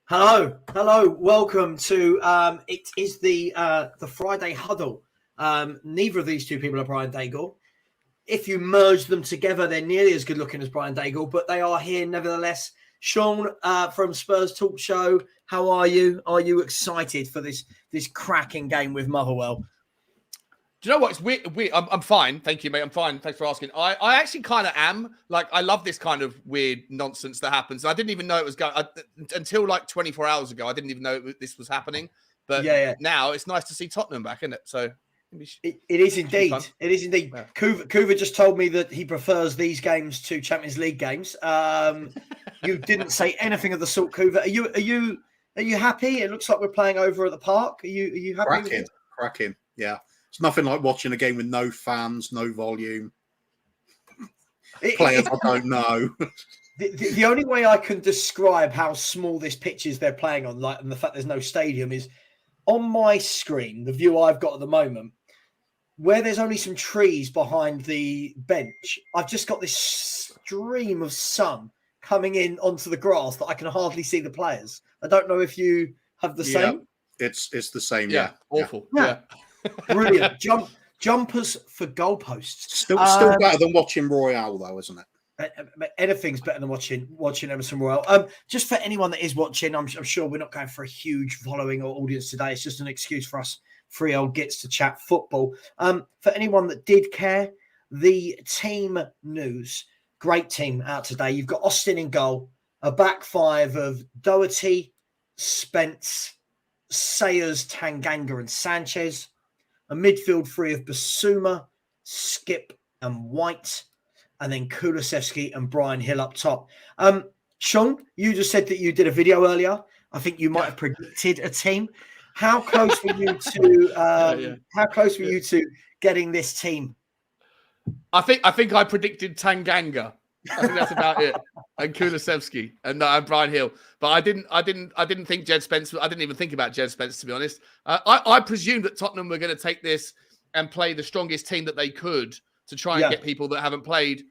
Hello. Welcome to it is the Friday Huddle. Neither of these two people are Brian Daigle. If you merge them together, they're nearly as good looking as Brian Daigle, but they are here nevertheless. Sean from Spurs Talk Show, how are you? Are you excited for this cracking game with Motherwell? Do you know what? It's weird. I'm fine. Thank you, mate. I'm fine. Thanks for asking. I actually kind of am. Like, I love this kind of weird nonsense that happens. I didn't even know it was going until like 24 hours ago. I didn't even know this was happening. But now it's nice to see Tottenham back, isn't it? So it is indeed. It is indeed. Yeah. Kuvva just told me that he prefers these games to Champions League games. You didn't say anything of the sort, Kuvva. Are you happy? It looks like we're playing over at the park. Are you happy? Cracking. Yeah. It's nothing like watching a game with no fans, no volume. Players I don't know. The only way I can describe how small this pitch is they're playing on, and the fact there's no stadium, is on my screen, the view I've got at the moment, where there's only some trees behind the bench. I've just got this stream of sun coming in onto the grass that I can hardly see the players. I don't know if you have the same. It's the same. Yeah. Awful. Yeah. Brilliant. Jumpers for goalposts. Still better than watching Royale, though, isn't it? Anything's better than watching Emerson Royale. Just for anyone that is watching, I'm sure we're not going for a huge following or audience today. It's just an excuse for us three old gits to chat football. For anyone that did care, the team news, great team out today. You've got Austin in goal, a back five of Doherty, Spence, Sayers, Tanganga and Sanchez, a midfield three of Basuma, Skip and White, and then Kulusevski and Brian Hill up top. Sean, you just said that you did a video earlier. I think you might have predicted a team. How close were you to? How close were you to getting this team? I think I predicted Tanganga. I think that's about it. And Kulusevski and Brian Hill. But I didn't think Jed Spence. I didn't even think about Jed Spence, to be honest. I presumed that Tottenham were going to take this and play the strongest team that they could to try and get people that haven't played,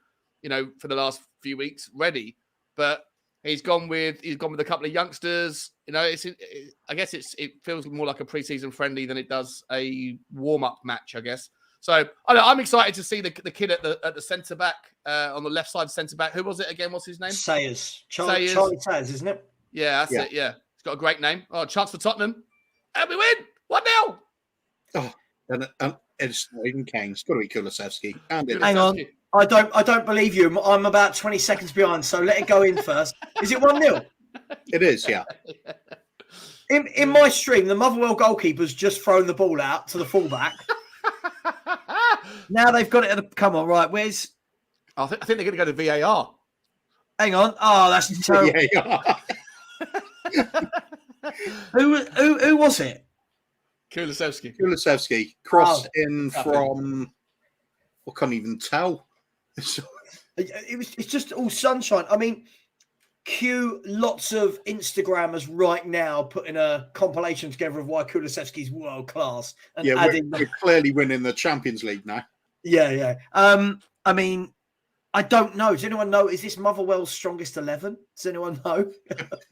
for the last few weeks ready. But he's gone with a couple of youngsters. I guess it feels more like a preseason friendly than it does a warm up match, I guess. So I'm excited to see the kid at the centre back on the left side centre back. Who was it again? What's his name? Sayers. Charlie Sayers, isn't it? Yeah, that's it. Yeah, he's got a great name. Oh, chance for Tottenham, and we win 1-0. Oh, and it's not even Kane. It's got to be Kulusevski. Hang on, I don't believe you. I'm about 20 seconds behind, so let it go in first. Is it 1-0? It is, yeah. In my stream, the Motherwell goalkeeper's just thrown the ball out to the fullback. Now they've got it. Come on, right? Where's? I think they're going to go to VAR. Hang on. Oh, that's terrible. Who was it? Kulusevski. Crossed in from. I can't even tell. It's just all sunshine. I mean, cue lots of Instagrammers right now putting a compilation together of why Kulusevski's world class. And we're clearly winning the Champions League now. Yeah. I mean, I don't know. Does anyone know? Is this Motherwell's strongest 11? Does anyone know?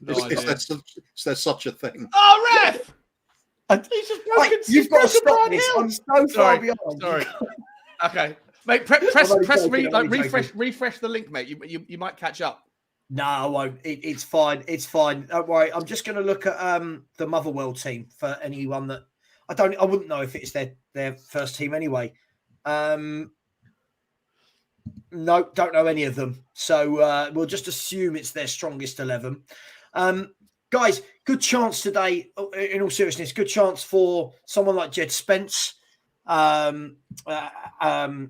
Is there such a thing? Oh, ref! He's just broken. You've got to stop this. I'm so far behind. Sorry. Okay, mate. Refresh the link, mate. You might catch up. No, I won't. It's fine. It's fine. Don't worry. I'm just going to look at the Motherwell team for anyone that I wouldn't know if it's their first team anyway. No, don't know any of them. So we'll just assume it's their strongest 11. Guys, good chance today, in all seriousness, good chance for someone like Jed Spence,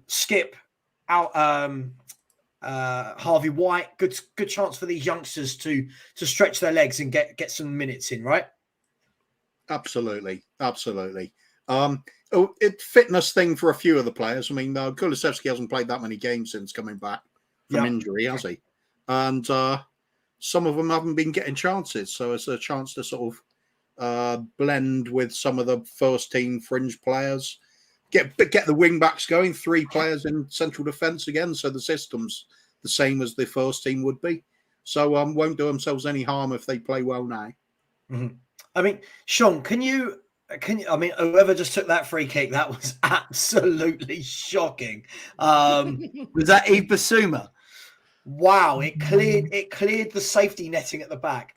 Skip, Harvey White. Good chance for these youngsters to stretch their legs and get some minutes in, right? Absolutely. Fitness thing for a few of the players. I mean, Kulusevski hasn't played that many games since coming back from injury, has he? And some of them haven't been getting chances. So it's a chance to sort of blend with some of the first team fringe players. Get the wing backs going, 3 players in central defence again. So the system's the same as the first team would be. So won't do themselves any harm if they play well now. Mhm. I mean, Sean, can you? I mean, whoever just took that free kick, that was absolutely shocking. Was that Yves Bissouma? Wow, it cleared the safety netting at the back.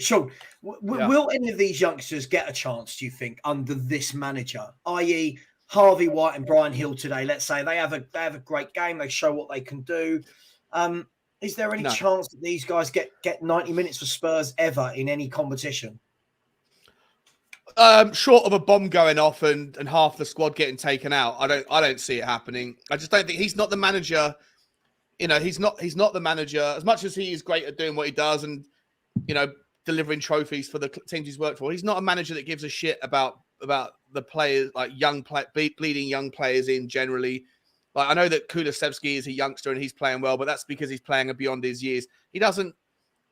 Sean, will any of these youngsters get a chance, do you think, under this manager? I.e., Harvey White and Brian Hill today, let's say they have a great game, they show what they can do. Is there any chance that these guys get 90 minutes for Spurs ever in any competition? Short of a bomb going off and half the squad getting taken out, I don't see it happening. I just don't think he's not the manager. You know, he's not the manager, as much as he is great at doing what he does and, you know, delivering trophies for the teams he's worked for. He's not a manager that gives a shit about the players, like bleeding young players in generally. Like, I know that Kulusevski is a youngster and he's playing well, but that's because he's playing beyond his years. This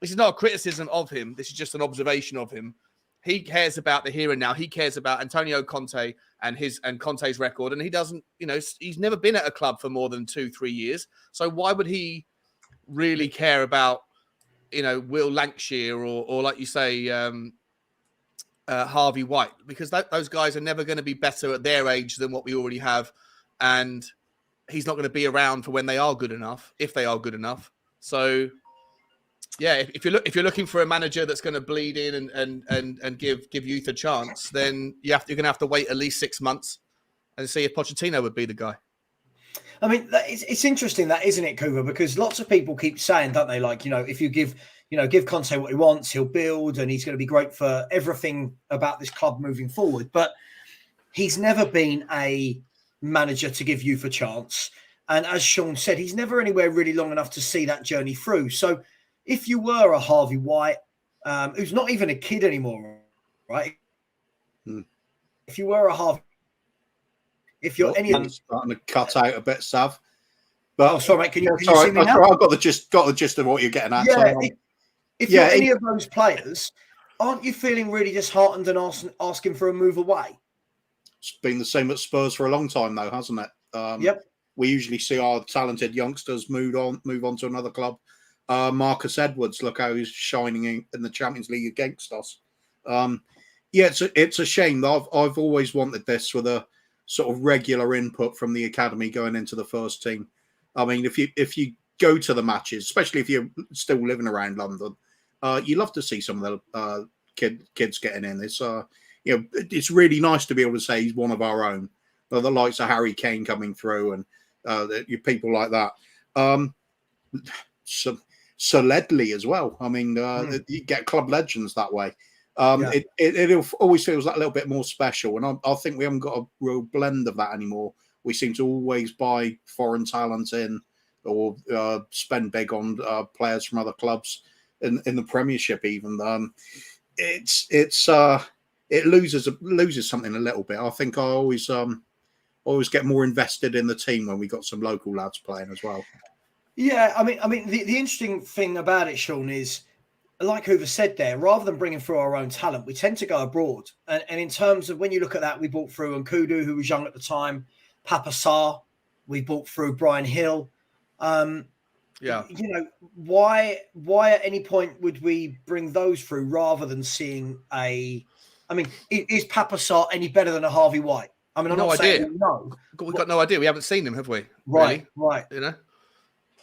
is not a criticism of him. This is just an observation of him. He cares about the here and now. He cares about Antonio Conte and Conte's record. And he doesn't, you know, he's never been at a club for more than 2-3 years. So why would he really care about, you know, Will Lancashire or like you say, Harvey White? Because those guys are never going to be better at their age than what we already have. And he's not going to be around for when they are good enough, if they are good enough. So, yeah, if you're looking for a manager that's going to bleed in and give youth a chance, then you're going to have to wait at least 6 months and see if Pochettino would be the guy. I mean, it's interesting, that, isn't it, Kuvva? Because lots of people keep saying, don't they, like, you know, if you give Conte what he wants, he'll build and he's going to be great for everything about this club moving forward. But he's never been a manager to give youth a chance. And as Sean said, he's never anywhere really long enough to see that journey through. So if you were a Harvey White, who's not even a kid anymore, right? If you were a Harvey, if you're any of them, starting to cut out a bit, Sav. But sorry, mate, can you see me now? I've got the gist of what you're getting at. Yeah, so, if you're any of those players, aren't you feeling really disheartened and asking for a move away? It's been the same at Spurs for a long time, though, hasn't it? Yep. We usually see our talented youngsters move on to another club. Marcus Edwards, look how he's shining in the Champions League against us. It's a shame. I've always wanted this with a sort of regular input from the academy going into the first team. I mean, if you go to the matches, especially if you're still living around London, you love to see some of the kids getting in. It's it's really nice to be able to say he's one of our own. The likes of Harry Kane coming through and people like that. So Ledley as well. I mean, you get club legends that way. It always feels that little bit more special. And I think we haven't got a real blend of that anymore. We seem to always buy foreign talent in or spend big on players from other clubs in the Premiership even. It loses something a little bit. I think I always get more invested in the team when we got some local lads playing as well. Yeah, I mean, the interesting thing about it, Sean, is, like Hoover said there, rather than bringing through our own talent, we tend to go abroad. And in terms of when you look at that, we brought through Nkudu, who was young at the time, Papa Sarr, we brought through Brian Hill. Why at any point would we bring those through rather than seeing is Papa Sarr any better than a Harvey White? I mean, I'm not saying no. We've got no idea. We haven't seen him, have we? Right, really? right. You know?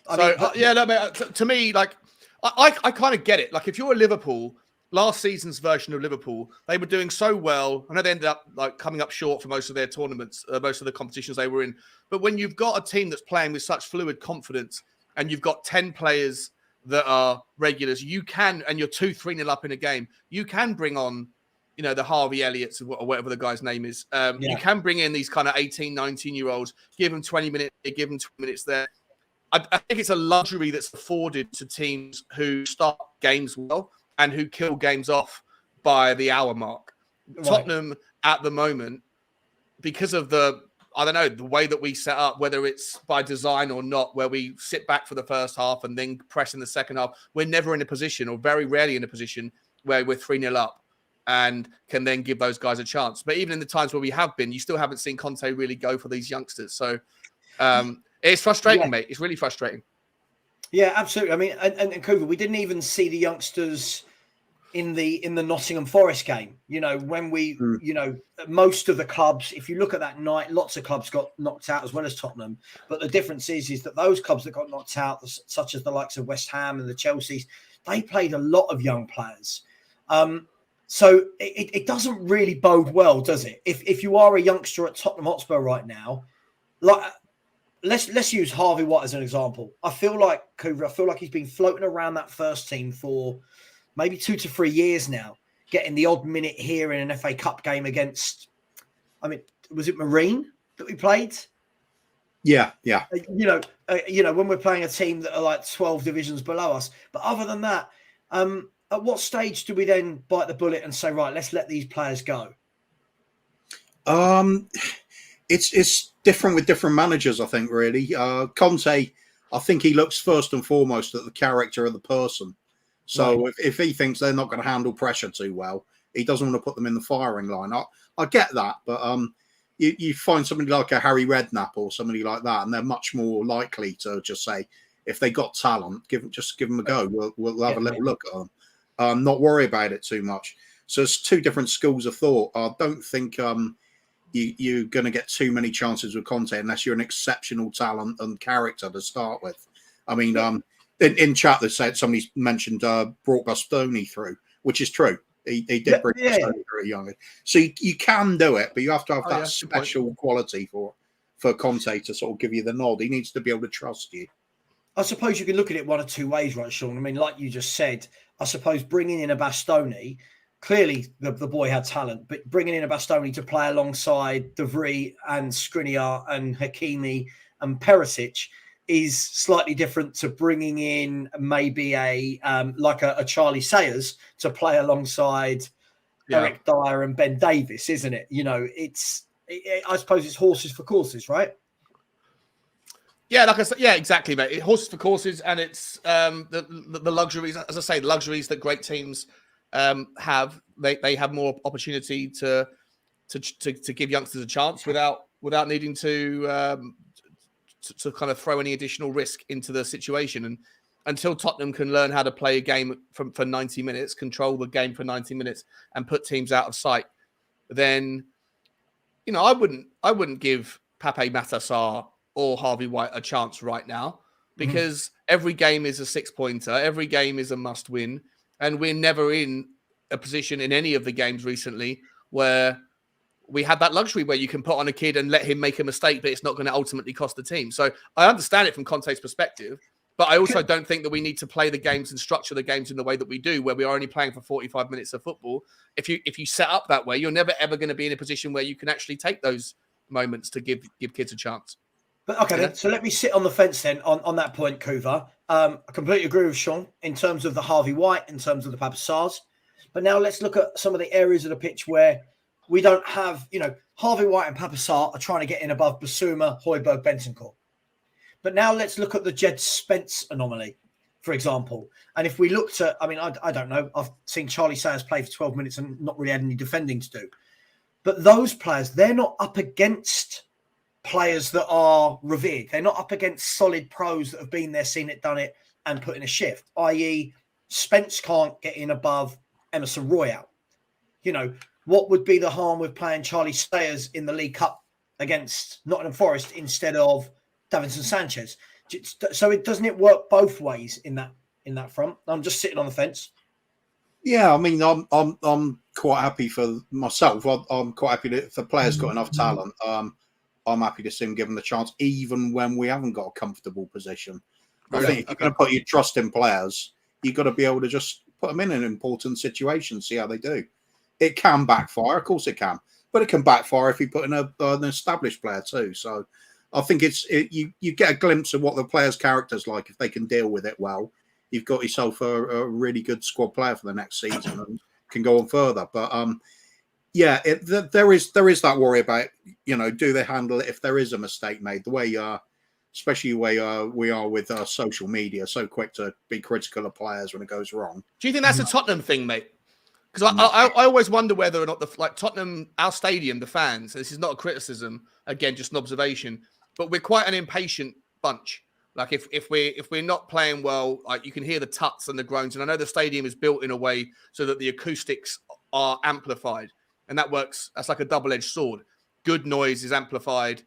To me, like, I kind of get it. Like, if you're a Liverpool, last season's version of Liverpool, they were doing so well. I know they ended up like coming up short for most of their tournaments, most of the competitions they were in. But when you've got a team that's playing with such fluid confidence and you've got 10 players that are regulars, you can, and you're 2-3-0 up in a game, you can bring on, you know, the Harvey Elliott's or whatever the guy's name is. You can bring in these kind of 18, 19-year-olds, give them 20 minutes, give them 20 minutes there. I think it's a luxury that's afforded to teams who start games well and who kill games off by the hour mark. Right. Tottenham at the moment, because of the way that we set up, whether it's by design or not, where we sit back for the first half and then press in the second half, we're never in a position, or very rarely in a position, where we're 3-0 up and can then give those guys a chance. But even in the times where we have been, you still haven't seen Conte really go for these youngsters. So, it's frustrating, mate. It's really frustrating. Yeah, absolutely. I mean, and Kuvva, we didn't even see the youngsters in the Nottingham Forest game. You know, when we, most of the clubs, if you look at that night, lots of clubs got knocked out as well as Tottenham. But the difference is that those clubs that got knocked out, such as the likes of West Ham and the Chelseas, they played a lot of young players. So it doesn't really bode well, does it? If you are a youngster at Tottenham Hotspur right now, like let's use Harvey White as an example. I feel like he's been floating around that first team for maybe 2 to 3 years now, getting the odd minute here in an FA Cup game against, I mean, was it Marine that we played? Yeah. When we're playing a team that are like 12 divisions below us. But other than that, at what stage do we then bite the bullet and say, right, let's let these players go? It's different with different managers, I think, really. Conte, I think he looks first and foremost at the character of the person. So if he thinks they're not going to handle pressure too well, he doesn't want to put them in the firing line. I get that, but you find somebody like a Harry Redknapp or somebody like that, and they're much more likely to just say, if they got talent, give them a go. We'll have a little look at them. Not worry about it too much. So it's two different schools of thought. I don't think you're going to get too many chances with Conte unless you're an exceptional talent and character to start with. I mean, in chat, they said somebody mentioned brought Bastoni through, which is true. He did bring Bastoni through young. So you can do it, but you have to have that special quality for Conte to sort of give you the nod. He needs to be able to trust you. I suppose you can look at it one of two ways, right, Sean? I mean, like you just said, I suppose bringing in a Bastoni, clearly the boy had talent, but bringing in a Bastoni to play alongside De Vrij and Skriniar and Hakimi and Perisic is slightly different to bringing in maybe a Charlie Sayers to play alongside Eric Dyer and Ben Davis, isn't it? You know, I suppose it's horses for courses, right? Yeah, like I said, exactly, mate. Horses for courses, and it's the luxuries, as I say, the luxuries that great teams have. They have more opportunity to give youngsters a chance without needing to kind of throw any additional risk into the situation. And until Tottenham can learn how to play a game for 90 minutes, control the game for 90 minutes, and put teams out of sight, then I wouldn't give Pape Matar or Harvey White a chance right now, because every game is a 6-pointer, every game is a must win, and we're never in a position in any of the games recently where we had that luxury where you can put on a kid and let him make a mistake, but it's not going to ultimately cost the team. So I understand it from Conte's perspective, but I also don't think that we need to play the games and structure the games in the way that we do, where we are only playing for 45 minutes of football. If you set up that way, you're never ever going to be in a position where you can actually take those moments to give kids a chance. But okay, then, so let me sit on the fence then on that point, Kuvva. I completely agree with Sean in terms of the Harvey White, in terms of the Pape Sarrs. But now let's look at some of the areas of the pitch where we don't have, Harvey White and Pape Sarr are trying to get in above Basuma, Højbjerg, Bentancur. But now let's look at the Jed Spence anomaly, for example. And if we looked at, I don't know, I've seen Charlie Sayers play for 12 minutes and not really had any defending to do. But those players, they're not up against players that are revered. They're not up against solid pros that have been there, seen it, done it, and put in a shift, i.e. Spence can't get in above Emerson Royal. What would be the harm with playing Charlie Sayers in the League Cup against Nottingham Forest instead of Davinson Sanchez? So doesn't it work both ways in that front? I'm just sitting on the fence. Yeah, I mean, I'm quite happy for myself. I'm quite happy that if the player's got enough talent, I'm happy to see him given the chance, even when we haven't got a comfortable position. I think if you're going to put your trust in players, you've got to be able to just put them in an important situation, see how they do. It can backfire, of course it can, but it can backfire if you put in an established player too. So I think you get a glimpse of what the player's character's like. If they can deal with it well, you've got yourself a really good squad player for the next season and can go on further. But there is that worry about, do they handle it if there is a mistake made? The way, especially the way we are with social media, so quick to be critical of players when it goes wrong. Do you think that's a Tottenham thing, mate? Because I always wonder whether or not Tottenham, our stadium, the fans, this is not a criticism, again, just an observation, but we're quite an impatient bunch. Like if we're not playing well, like you can hear the tuts and the groans. And I know the stadium is built in a way so that the acoustics are amplified, and that works. That's like a double-edged sword. Good noise is amplified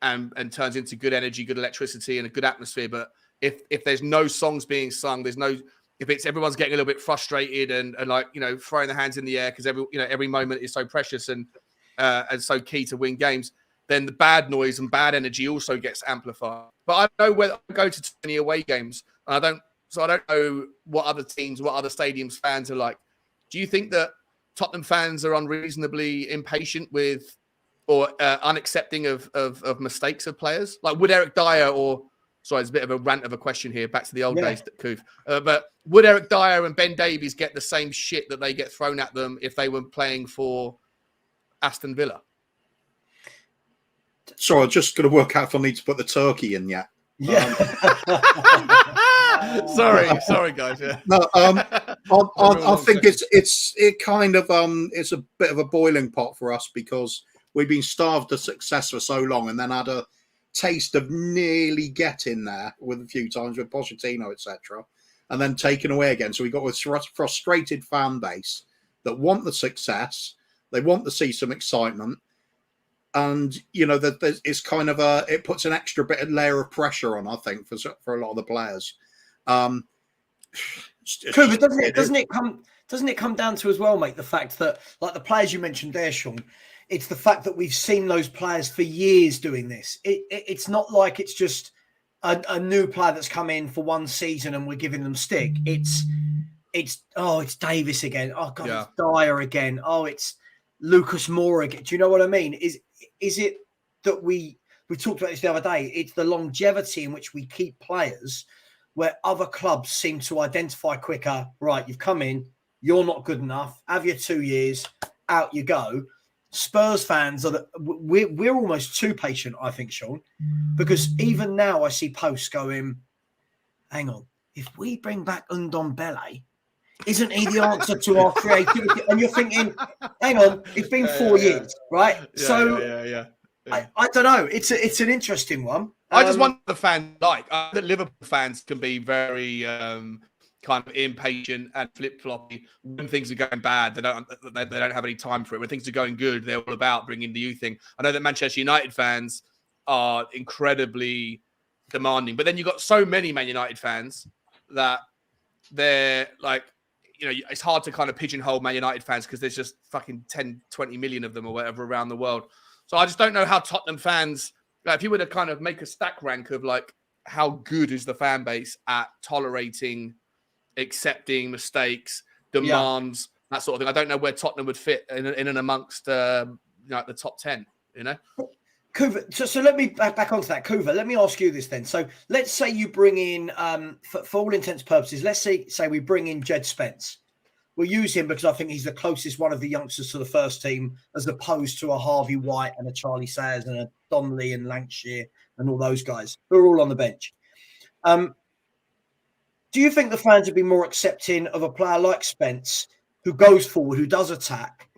and turns into good energy, good electricity, and a good atmosphere. But if there's no songs being sung, if everyone's getting a little bit frustrated and like, you know, throwing their hands in the air because every moment is so precious and so key to win games, then the bad noise and bad energy also gets amplified. But I know whether I go to too many away games, and I don't know what other teams, what other stadiums fans are like. Do you think that Tottenham fans are unreasonably impatient with or unaccepting of mistakes of players? Like, would Eric Dyer sorry, it's a bit of a rant of a question here, back to the old days, Kuv. But would Eric Dyer and Ben Davies get the same shit that they get thrown at them if they were playing for Aston Villa? Sorry, I'm just going to work out if I need to put the turkey in yet. Yeah. Sorry, guys. Yeah. No, I think it's a bit of a boiling pot for us because we've been starved of success for so long, and then had a taste of nearly getting there with a few times with Pochettino, etc., and then taken away again. So we got this frustrated fan base that want the success, they want to see some excitement. And, you know, that it's kind of it puts an extra bit of layer of pressure on, I think, for a lot of the players. Doesn't it come down to as well, mate, the fact that, like the players you mentioned there, Sean, it's the fact that we've seen those players for years doing this. It's not like it's just a new player that's come in for one season and we're giving them stick. It's Davis again. Oh God, It's Dyer again. Oh, it's Lucas Moura again. Do you know what I mean? Is it that we talked about this the other day? It's the longevity in which we keep players, where other clubs seem to identify quicker. Right, you've come in, you're not good enough. Have your 2 years, out you go. Spurs fans we're almost too patient, I think, Sean, because even now I see posts going, hang on, if we bring back Ndombele, isn't he the answer to our creativity? And you're thinking, hang on, it's been 4 years, right? Yeah. I don't know. It's an interesting one. I just wonder the fans like that. Liverpool fans can be very kind of impatient and flip-floppy when things are going bad. They don't have any time for it. When things are going good, they're all about bringing the youth thing. I know that Manchester United fans are incredibly demanding, but then you've got so many Man United fans that they're like, you know, it's hard to kind of pigeonhole Man United fans because there's just fucking 10, 20 million of them or whatever around the world. So I just don't know how Tottenham fans, like, if you were to kind of make a stack rank of like how good is the fan base at tolerating, accepting mistakes, demands, that sort of thing. I don't know where Tottenham would fit in and amongst the top 10, you know? Kuvva, so let me back onto that. Kuvva, let me ask you this then. So let's say you bring in, for all intents and purposes, let's say we bring in Jed Spence. We'll use him because I think he's the closest one of the youngsters to the first team, as opposed to a Harvey White and a Charlie Sayers and a Donnelly and Lancashire and all those guys who are all on the bench. Do you think the fans would be more accepting of a player like Spence, who goes forward, who does attack,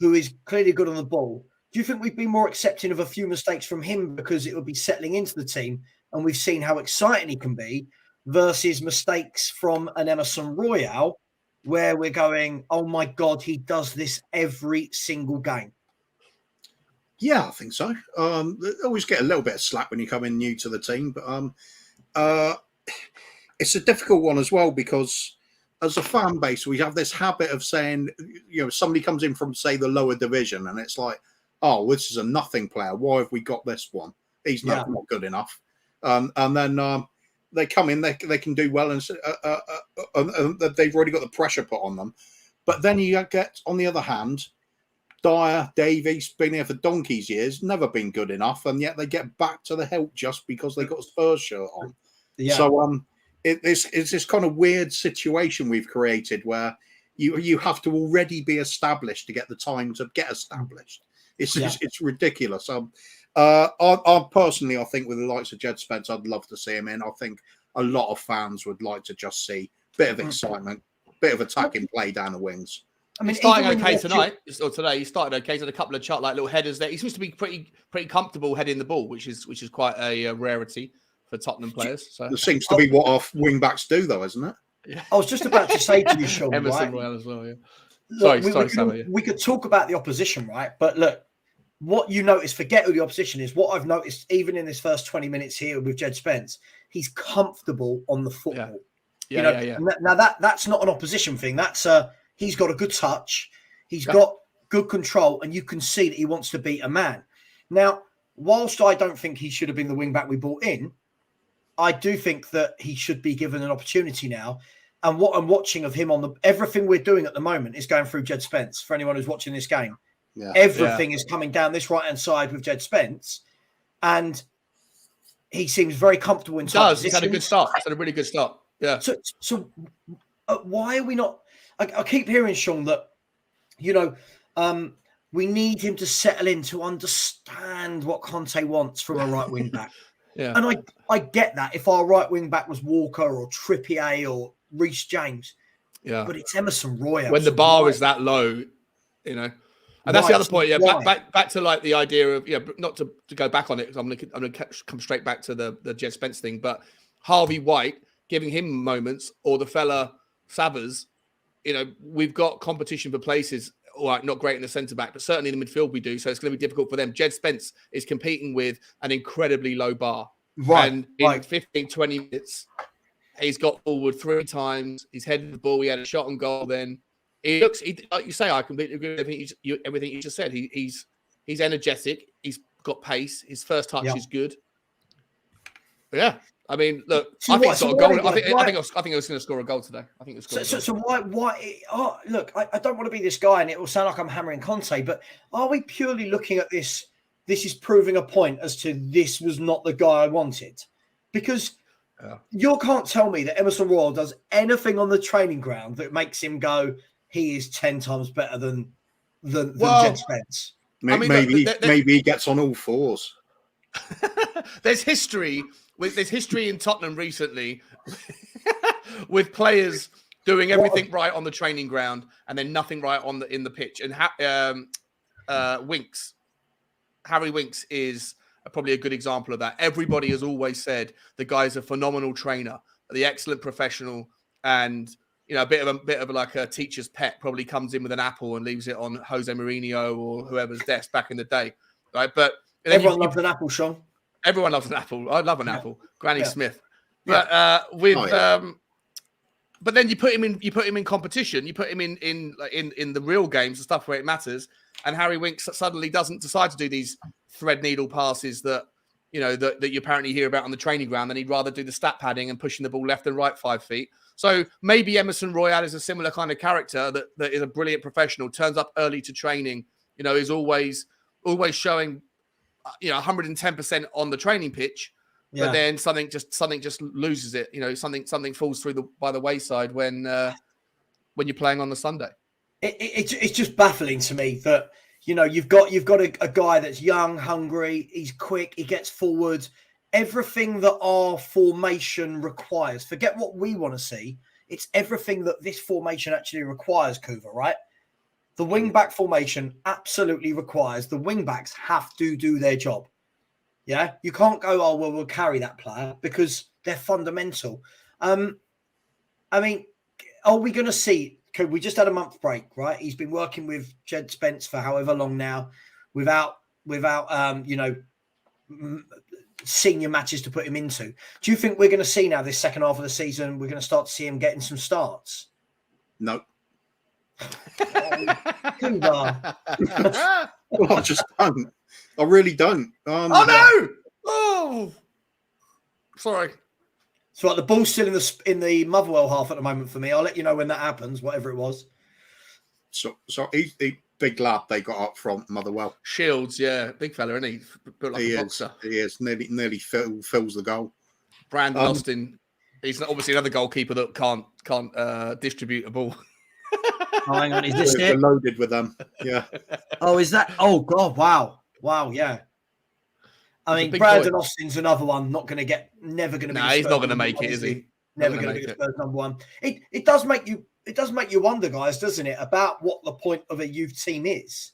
who is clearly good on the ball? Do you think we'd be more accepting of a few mistakes from him because it would be settling into the team and we've seen how exciting he can be, versus mistakes from an Emerson Royale where we're going, oh my God, he does this every single game? Yeah, I think so. They always get a little bit of slack when you come in new to the team, but it's a difficult one as well because as a fan base, we have this habit of saying, you know, somebody comes in from, say, the lower division and it's like, oh, this is a nothing player. Why have we got this one? He's not good enough. And then they come in, they can do well, and they've already got the pressure put on them. But then you get, on the other hand, Dyer, Davies, been here for donkey's years, never been good enough, and yet they get back to the help just because they got a Spurs shirt on. Yeah. So it's this kind of weird situation we've created where you have to already be established to get the time to get established. It's ridiculous. I personally, I think with the likes of Jed Spence, I'd love to see him in. I think a lot of fans would like to just see a bit of excitement, a bit of attacking play down the wings. I mean, starting okay tonight or today. He started okay. He's had a couple of little headers there. He seems to be pretty comfortable heading the ball, which is quite a rarity Tottenham players. So That seems to be what our wing backs do, though, isn't it? yeah. I was just about to say to you, Sean, Emerson right? Royal as well. Yeah. Look, Sorry, Savva. Yeah. we could talk about the opposition, right? But look, what you notice, forget who the opposition is. What I've noticed, even in this first 20 minutes here with Jed Spence, he's comfortable on the football. Yeah. Now that's not an opposition thing. That's he's got a good touch, he's got good control, and you can see that he wants to beat a man. Now, whilst I don't think he should have been the wing back we brought in, I do think that he should be given an opportunity now. And what I'm watching of him on everything we're doing at the moment is going through Jed Spence. For anyone who's watching this game, everything is coming down this right hand side with Jed Spence, and he seems very comfortable in. He's had a good start. He's had a really good start. Yeah. So why are we not? I keep hearing, Sean, that we need him to settle in to understand what Conte wants from a right wing back. Yeah. And I get that if our right wing back was Walker or Trippier or Reece James. Yeah. But it's Emerson Royal. When the bar is that low, And that's the other point. Yeah. Back to like the idea of, not to go back on it, because I'm going to come straight back to the Jed Spence thing, but Harvey White, giving him moments, or the fella Savvas, we've got competition for places. All right, not great in the centre back, but certainly in the midfield we do. So it's going to be difficult for them. Jed Spence is competing with an incredibly low bar. Right. And in 15, 20 minutes, he's got forward 3 times. He's headed the ball. He had a shot on goal then. He looks, like you say, I completely agree with everything you just said. He's energetic. He's got pace. His first touch is good. But yeah. I mean, look, I think he's got a goal. I think he was going to score a goal today. I think it was. So why? Oh, look, I don't want to be this guy, and it will sound like I'm hammering Conte, but are we purely looking at this? This is proving a point as to this was not the guy I wanted, because you can't tell me that Emerson Royal does anything on the training ground that makes him go, he is 10 times better than Jed Spence. Maybe he gets on all fours. There's history in Tottenham recently with players doing everything right on the training ground and then nothing right in the pitch. And Harry Winks is probably a good example of that. Everybody has always said the guy's a phenomenal trainer, the excellent professional, and a bit of like a teacher's pet. Probably comes in with an apple and leaves it on Jose Mourinho or whoever's desk back in the day, right? But everyone loves an apple, Sean. Everyone loves an apple. I love an apple. Granny Smith. But but then you put him in competition. You put him in the real games, the stuff where it matters. And Harry Winks suddenly doesn't decide to do these thread needle passes that that you apparently hear about on the training ground. Then he'd rather do the stat padding and pushing the ball left and right 5 feet. So maybe Emerson Royal is a similar kind of character that is a brilliant professional, turns up early to training, is always showing 110% on the training pitch, but then something just loses it. Something falls by the wayside when you're playing on the Sunday. It's just baffling to me that you've got a guy that's young, hungry, he's quick, he gets forward, everything that our formation requires. Forget what we want to see. It's everything that this formation actually requires, Kuvva, right? The wing-back formation absolutely requires the wing-backs have to do their job. Yeah? You can't go, we'll carry that player, because they're fundamental. I mean, are we going to see... We just had a month break, right? He's been working with Jed Spence for however long now without senior matches to put him into. Do you think we're going to see now this second half of the season, we're going to start to see him getting some starts? No. Well, I just don't. I really don't. Oh no! Oh, sorry. So like the ball's still in the Motherwell half at the moment for me. I'll let you know when that happens, whatever it was. So he's the big lad they got up front, Motherwell. Shields, yeah, big fella, isn't he? Built like a boxer. He is nearly fills the goal. Brandon Austin. He's obviously another goalkeeper that can't distribute a ball. Oh, hang on, is this They're it? Loaded with them, yeah. Oh, is that? Oh God, wow, yeah. I mean, Brandon Austin's another one. Never going to be. No, he's not going to make it, is he? Never going to be the Spurs number one. It does make you wonder, guys, doesn't it, about what the point of a youth team is?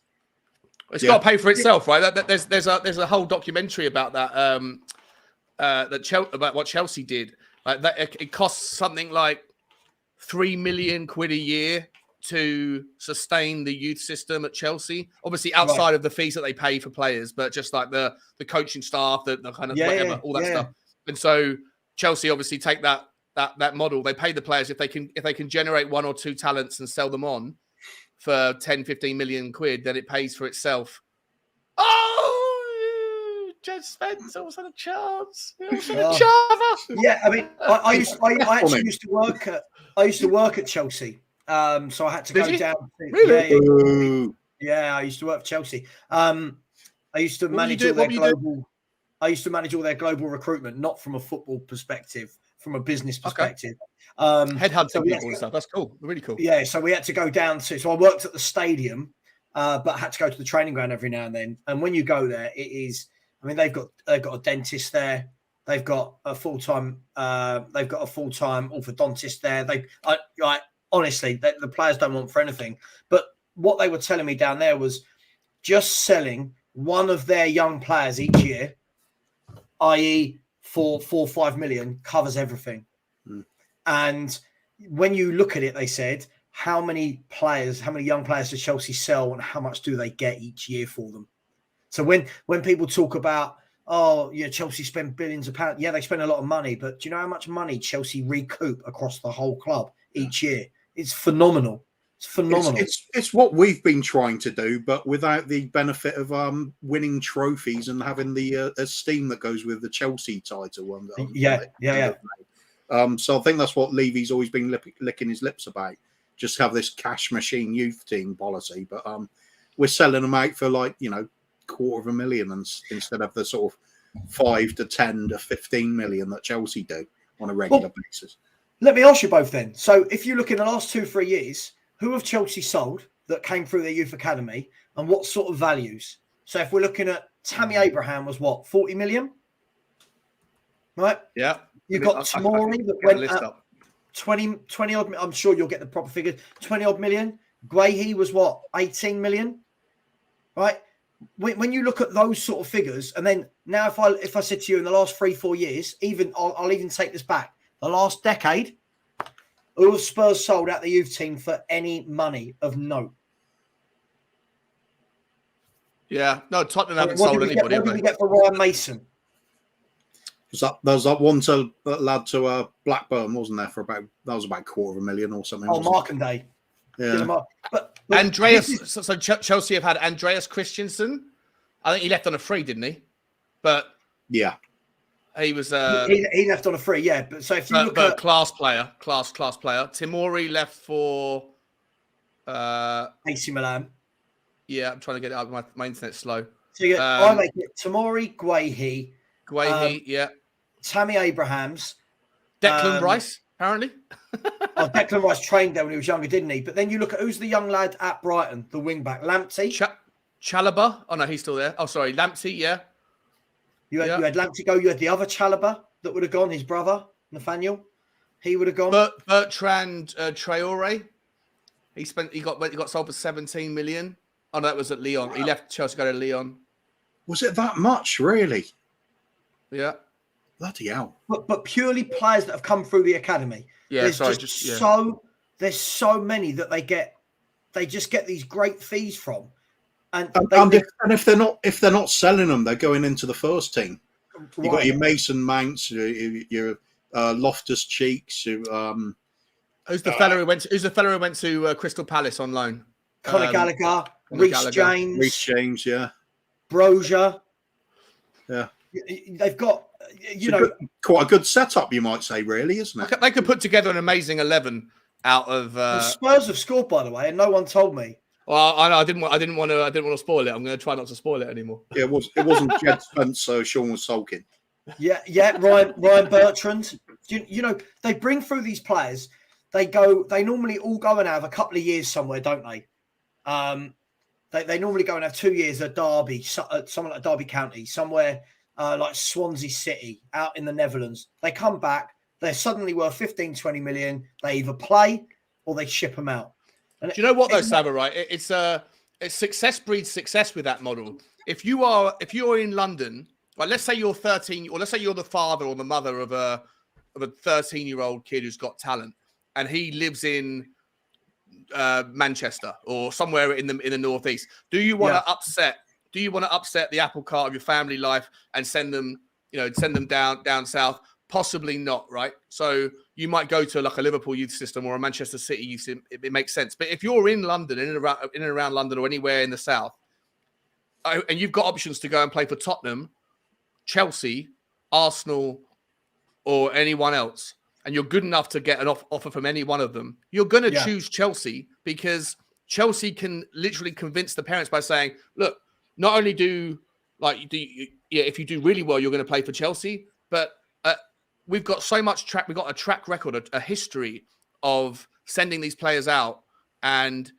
It's got to pay for itself, right? There's a whole documentary about that. about what Chelsea did. Like that, it costs something like 3 million quid a year to sustain the youth system at Chelsea. Obviously, outside of the fees that they pay for players, but just like the coaching staff, the kind of all that stuff. And so Chelsea obviously take that model. They pay the players if they can generate one or two talents and sell them on for 10, 15 million quid, then it pays for itself. Oh, Jed Spence almost had a chance. Yeah, I mean, I actually used to work at Chelsea. So I had to go down. Really? Yeah, I used to work for Chelsea. I used to manage all their global. I used to manage all their global recruitment, not from a football perspective, from a business perspective. Headhunting people and stuff. That's cool. Really cool. Yeah, so we had to go down to. So I worked at the stadium, but I had to go to the training ground every now and then. And when you go there, it is. I mean, they've got a dentist there. They've got a full-time. They've got a full-time orthodontist there. Honestly, the players don't want for anything. But what they were telling me down there was just selling one of their young players each year, i.e., for 4 or 5 million, covers everything. And when you look at it, they said, how many young players does Chelsea sell, and how much do they get each year for them? So when people talk about, Chelsea spend billions of pounds, they spend a lot of money, but do you know how much money Chelsea recoup across the whole club each year? It's phenomenal. It's phenomenal. It's what we've been trying to do, but without the benefit of winning trophies and having the esteem that goes with the Chelsea title. So I think that's what Levy's always been licking his lips about. Just have this cash machine youth team policy, but we're selling them out for $250,000 instead of the sort of 5 to 10 to 15 million that Chelsea do on a regular basis. Let me ask you both then. So if you look in the last 2-3 years, who have Chelsea sold that came through their youth academy, and what sort of values? So if we're looking at Tammy Abraham was what, 40 million? Right? Yeah. You've got Tamori that went up 20 odd. I'm sure you'll get the proper figures. 20 odd million. Guehi was what, 18 million? Right? When you look at those sort of figures, and then now if I said to you in the last 3-4 years, I'll even take this back, the last decade, who have Spurs sold out the youth team for any money of note? Yeah, no, Tottenham haven't sold anybody. What did we get for Ryan Mason? There was that one lad to Blackburn, wasn't there? That was about $250,000 or something. Oh, Markandale. Yeah. But Andreas. So Chelsea have had Andreas Christensen. I think he left on a free, didn't he? But yeah, he was. He left on a free. Yeah, but so if you look at class player. Tamori left for AC Milan. Yeah, I'm trying to get it up. My internet's slow. So you get, I make it Tamori, Guehi, yeah. Tammy Abrahams, Declan Rice, apparently. Declan Rice trained there when he was younger, didn't he? But then you look at who's the young lad at Brighton, the wing back, Lamptey. Chalobah. Oh no, he's still there. Oh, sorry, Lamptey. Yeah. You had Lamptey go. You had the other Chalobah that would have gone. His brother Nathaniel, he would have gone. Bertrand Traore. He got sold for 17 million. Oh no, that was at Lyon. Wow. He left Chelsea to go to Lyon. Was it that much, really? Yeah. Bloody hell. But purely players that have come through the academy. Yeah, there's so many that they just get these great fees from. And if they're not selling them, they're going into the first team. You've got your Mason Mounts, your Loftus Cheeks, who's the fellow who went to Crystal Palace on loan? Conor Gallagher, Reece James, yeah. Brozier. Yeah. They've got, quite a good setup, you might say, really, isn't it? They could put together an amazing 11 out of. Spurs have scored, by the way, and no one told me. Well, I know I didn't want to spoil it. I'm going to try not to spoil it anymore. Yeah, it wasn't Jed Spence, so Sean was sulking. Yeah. Ryan Bertrand. They bring through these players. They normally all go and have a couple of years somewhere, don't they? They normally go and have 2 years at Derby, someone like Derby County, somewhere like Swansea City out in the Netherlands. They come back, they're suddenly worth 15, 20 million. They either play or they ship them out. And do you know what though, Savva, right? It's success breeds success with that model. If you're in London Like, let's say you're 13, or let's say you're the father or the mother of a 13-year-old kid who's got talent, and he lives in Manchester or somewhere in the northeast. Do you want to upset? Do you want to upset the apple cart of your family life and send them down south? Possibly not, right? So you might go to like a Liverpool youth system or a Manchester City youth system. It makes sense. But if you're in London, in and around London or anywhere in the south, and you've got options to go and play for Tottenham, Chelsea, Arsenal, or anyone else, and you're good enough to get an offer from any one of them, you're going to choose Chelsea, because Chelsea can literally convince the parents by saying, look, not only if you do really well, you're going to play for Chelsea, but we've got so much we've got a track record, a history of sending these players out and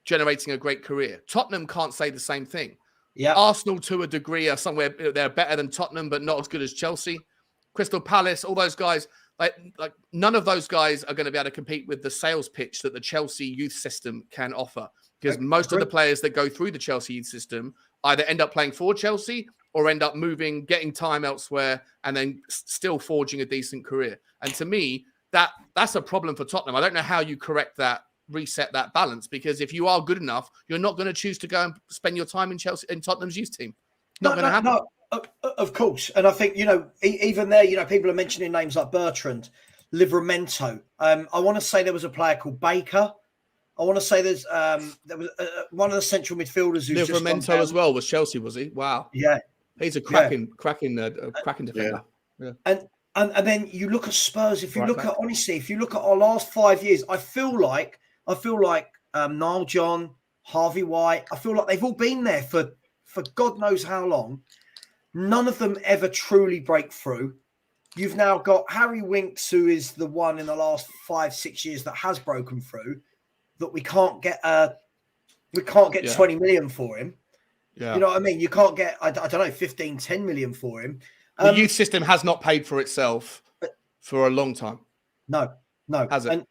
generating a great career. Tottenham can't say the same thing. Yeah. Arsenal, to a degree, are somewhere they're better than Tottenham, but not as good as Chelsea. Crystal Palace, all those guys, like none of those guys are going to be able to compete with the sales pitch that the Chelsea youth system can offer, because most of the players that go through the Chelsea youth system either end up playing for Chelsea or end up moving, getting time elsewhere, and then still forging a decent career. And to me, that's a problem for Tottenham. I don't know how you correct that, reset that balance, because if you are good enough, you're not going to choose to go and spend your time in Tottenham's youth team. Not going to happen. No, of course. And I think, even there, people are mentioning names like Bertrand, Livramento. I want to say there was a player called Baker. I want to say there was one of the central midfielders who's Livramento as well was Chelsea, was he? Wow. Yeah. He's a cracking defender. Yeah. And then you look at Spurs. If you look at our last 5 years, I feel like Niall John, Harvey White, I feel like they've all been there for God knows how long. None of them ever truly break through. You've now got Harry Winks, who is the one in the last 5-6 years that has broken through. That we can't get 20 million for him. Yeah. You know what I mean? You can't get, I don't know, 15, 10 million for him. The youth system has not paid for itself for a long time. No. Has it?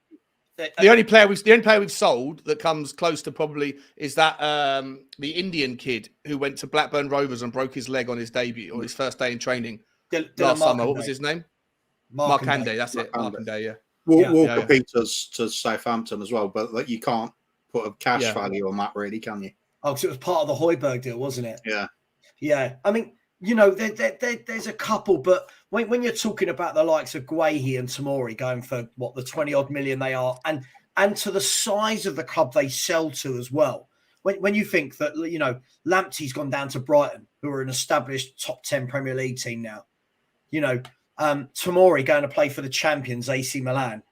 The only player we've sold that comes close to probably is that the Indian kid who went to Blackburn Rovers and broke his leg on his debut or his first day in training last summer. What was his name? Markande. That's it. Markande. Yeah. Walker Peters to Southampton as well, but you can't put a cash value on that, really, can you? Oh, because it was part of the Højbjerg deal, wasn't it? Yeah. I mean, there's a couple, but when you're talking about the likes of Guehi and Tomori going for the 20-odd million they are, and to the size of the club they sell to as well, when you think that, Lamptey's gone down to Brighton, who are an established top 10 Premier League team now, Tomori going to play for the champions AC Milan,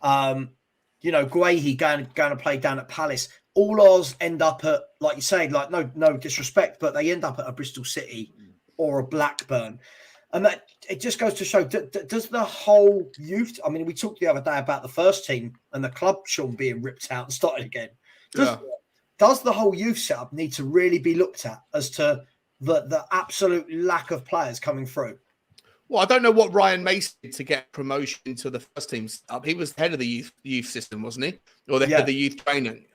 Guehi going to play down at Palace. All ours end up at, like you say, like no disrespect, but they end up at a Bristol City or a Blackburn. And that it just goes to show, does the whole youth, I mean, we talked the other day about the first team and the club, Sean, being ripped out and started again. Does the whole youth setup need to really be looked at as to the absolute lack of players coming through? Well, I don't know what Ryan Mason did to get promotion to the first team setup. He was head of the youth system, wasn't he? Or the head of the youth training,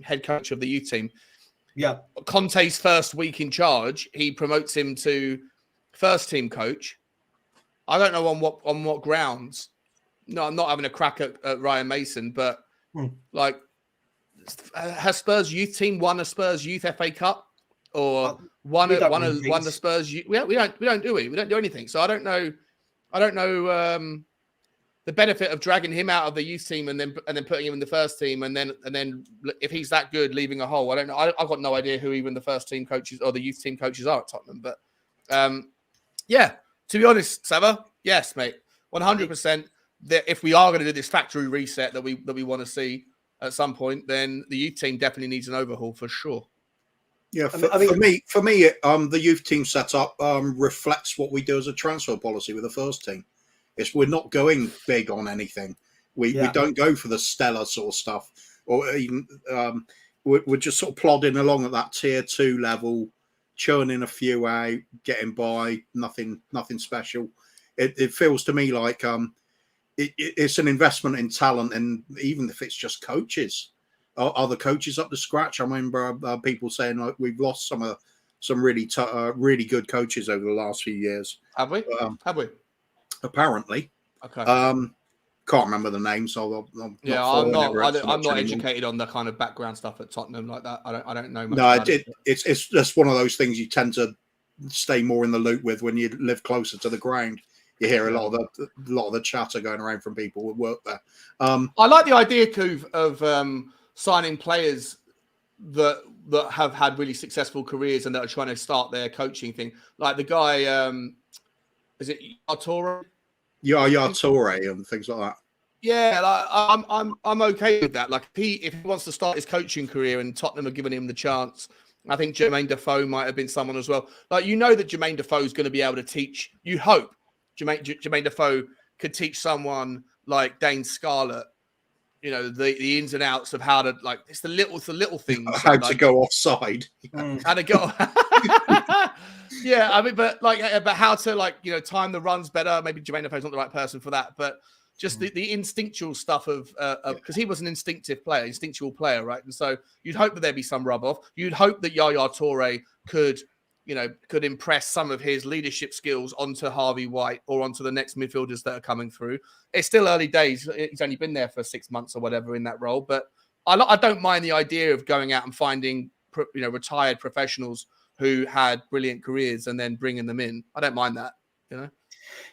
head coach of the youth team. Yeah. Conte's first week in charge, he promotes him to first team coach. I don't know on what grounds. No, I'm not having a crack at Ryan Mason, but has Spurs youth team won a Spurs youth FA Cup or won the Spurs? We don't do anything. So I don't know the benefit of dragging him out of the youth team and then putting him in the first team and then if he's that good, leaving a hole. I don't know. I've got no idea who even the first team coaches or the youth team coaches are at Tottenham. But to be honest, Savva, yes, mate, 100%. That if we are going to do this factory reset that we want to see at some point, then the youth team definitely needs an overhaul for sure. Yeah, for me, the youth team setup reflects what we do as a transfer policy with the first team. We're not going big on anything. We don't go for the stellar sort of stuff, or even we're just sort of plodding along at that tier 2 level, churning a few out, getting by, nothing special. It feels to me like it's an investment in talent, and even if it's just coaches, are the coaches up to scratch? I remember people saying like we've lost some of some really good coaches over the last few years. Have we? Have we? Apparently. Okay. Can't remember the name, so I'm not educated on the kind of background stuff at Tottenham like that. I don't know much about it. It's just one of those things you tend to stay more in the loop with when you live closer to the ground. You hear a lot of the chatter going around from people who work there. I like the idea, Kuv, of signing players that have had really successful careers and that are trying to start their coaching thing. Like the guy, is it Arturo? Torre and things like that. Yeah, like, I'm okay with that. Like if he wants to start his coaching career and Tottenham have given him the chance, I think Jermaine Defoe might have been someone as well. Like that Jermaine Defoe is going to be able to teach. You hope Jermaine Defoe could teach someone like Dane Scarlett, the ins and outs of how to it's the little things. How to go offside. How to go. Yeah, I mean, but how to time the runs better. Maybe Jermaine Defoe's not the right person for that, but just the instinctual stuff of because he was an instinctual player, right? And so you'd hope that there'd be some rub off. You'd hope that Yaya Toure could impress some of his leadership skills onto Harvey White or onto the next midfielders that are coming through. It's still early days. He's only been there for 6 months or whatever in that role, but I don't mind the idea of going out and finding retired professionals who had brilliant careers and then bringing them in. I don't mind that,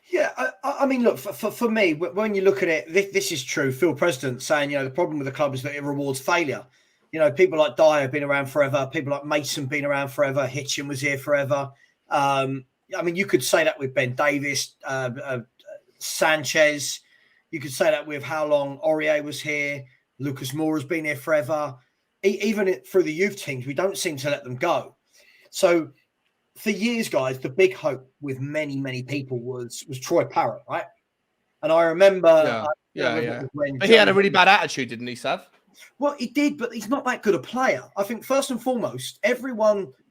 Yeah, I mean, look, for me, when you look at it, this is true. Phil President saying, the problem with the club is that it rewards failure. People like Dyer have been around forever. People like Mason been around forever. Hitchin was here forever. I mean, you could say that with Ben Davis, Sanchez. You could say that with how long Aurier was here. Lucas Moura has been here forever. Even through the youth teams, we don't seem to let them go. So for years, guys, the big hope with many, many people was Troy Parrott, right? And I remember... But he had a really bad attitude, didn't he, Sav? Well, he did, but he's not that good a player. I think first and foremost,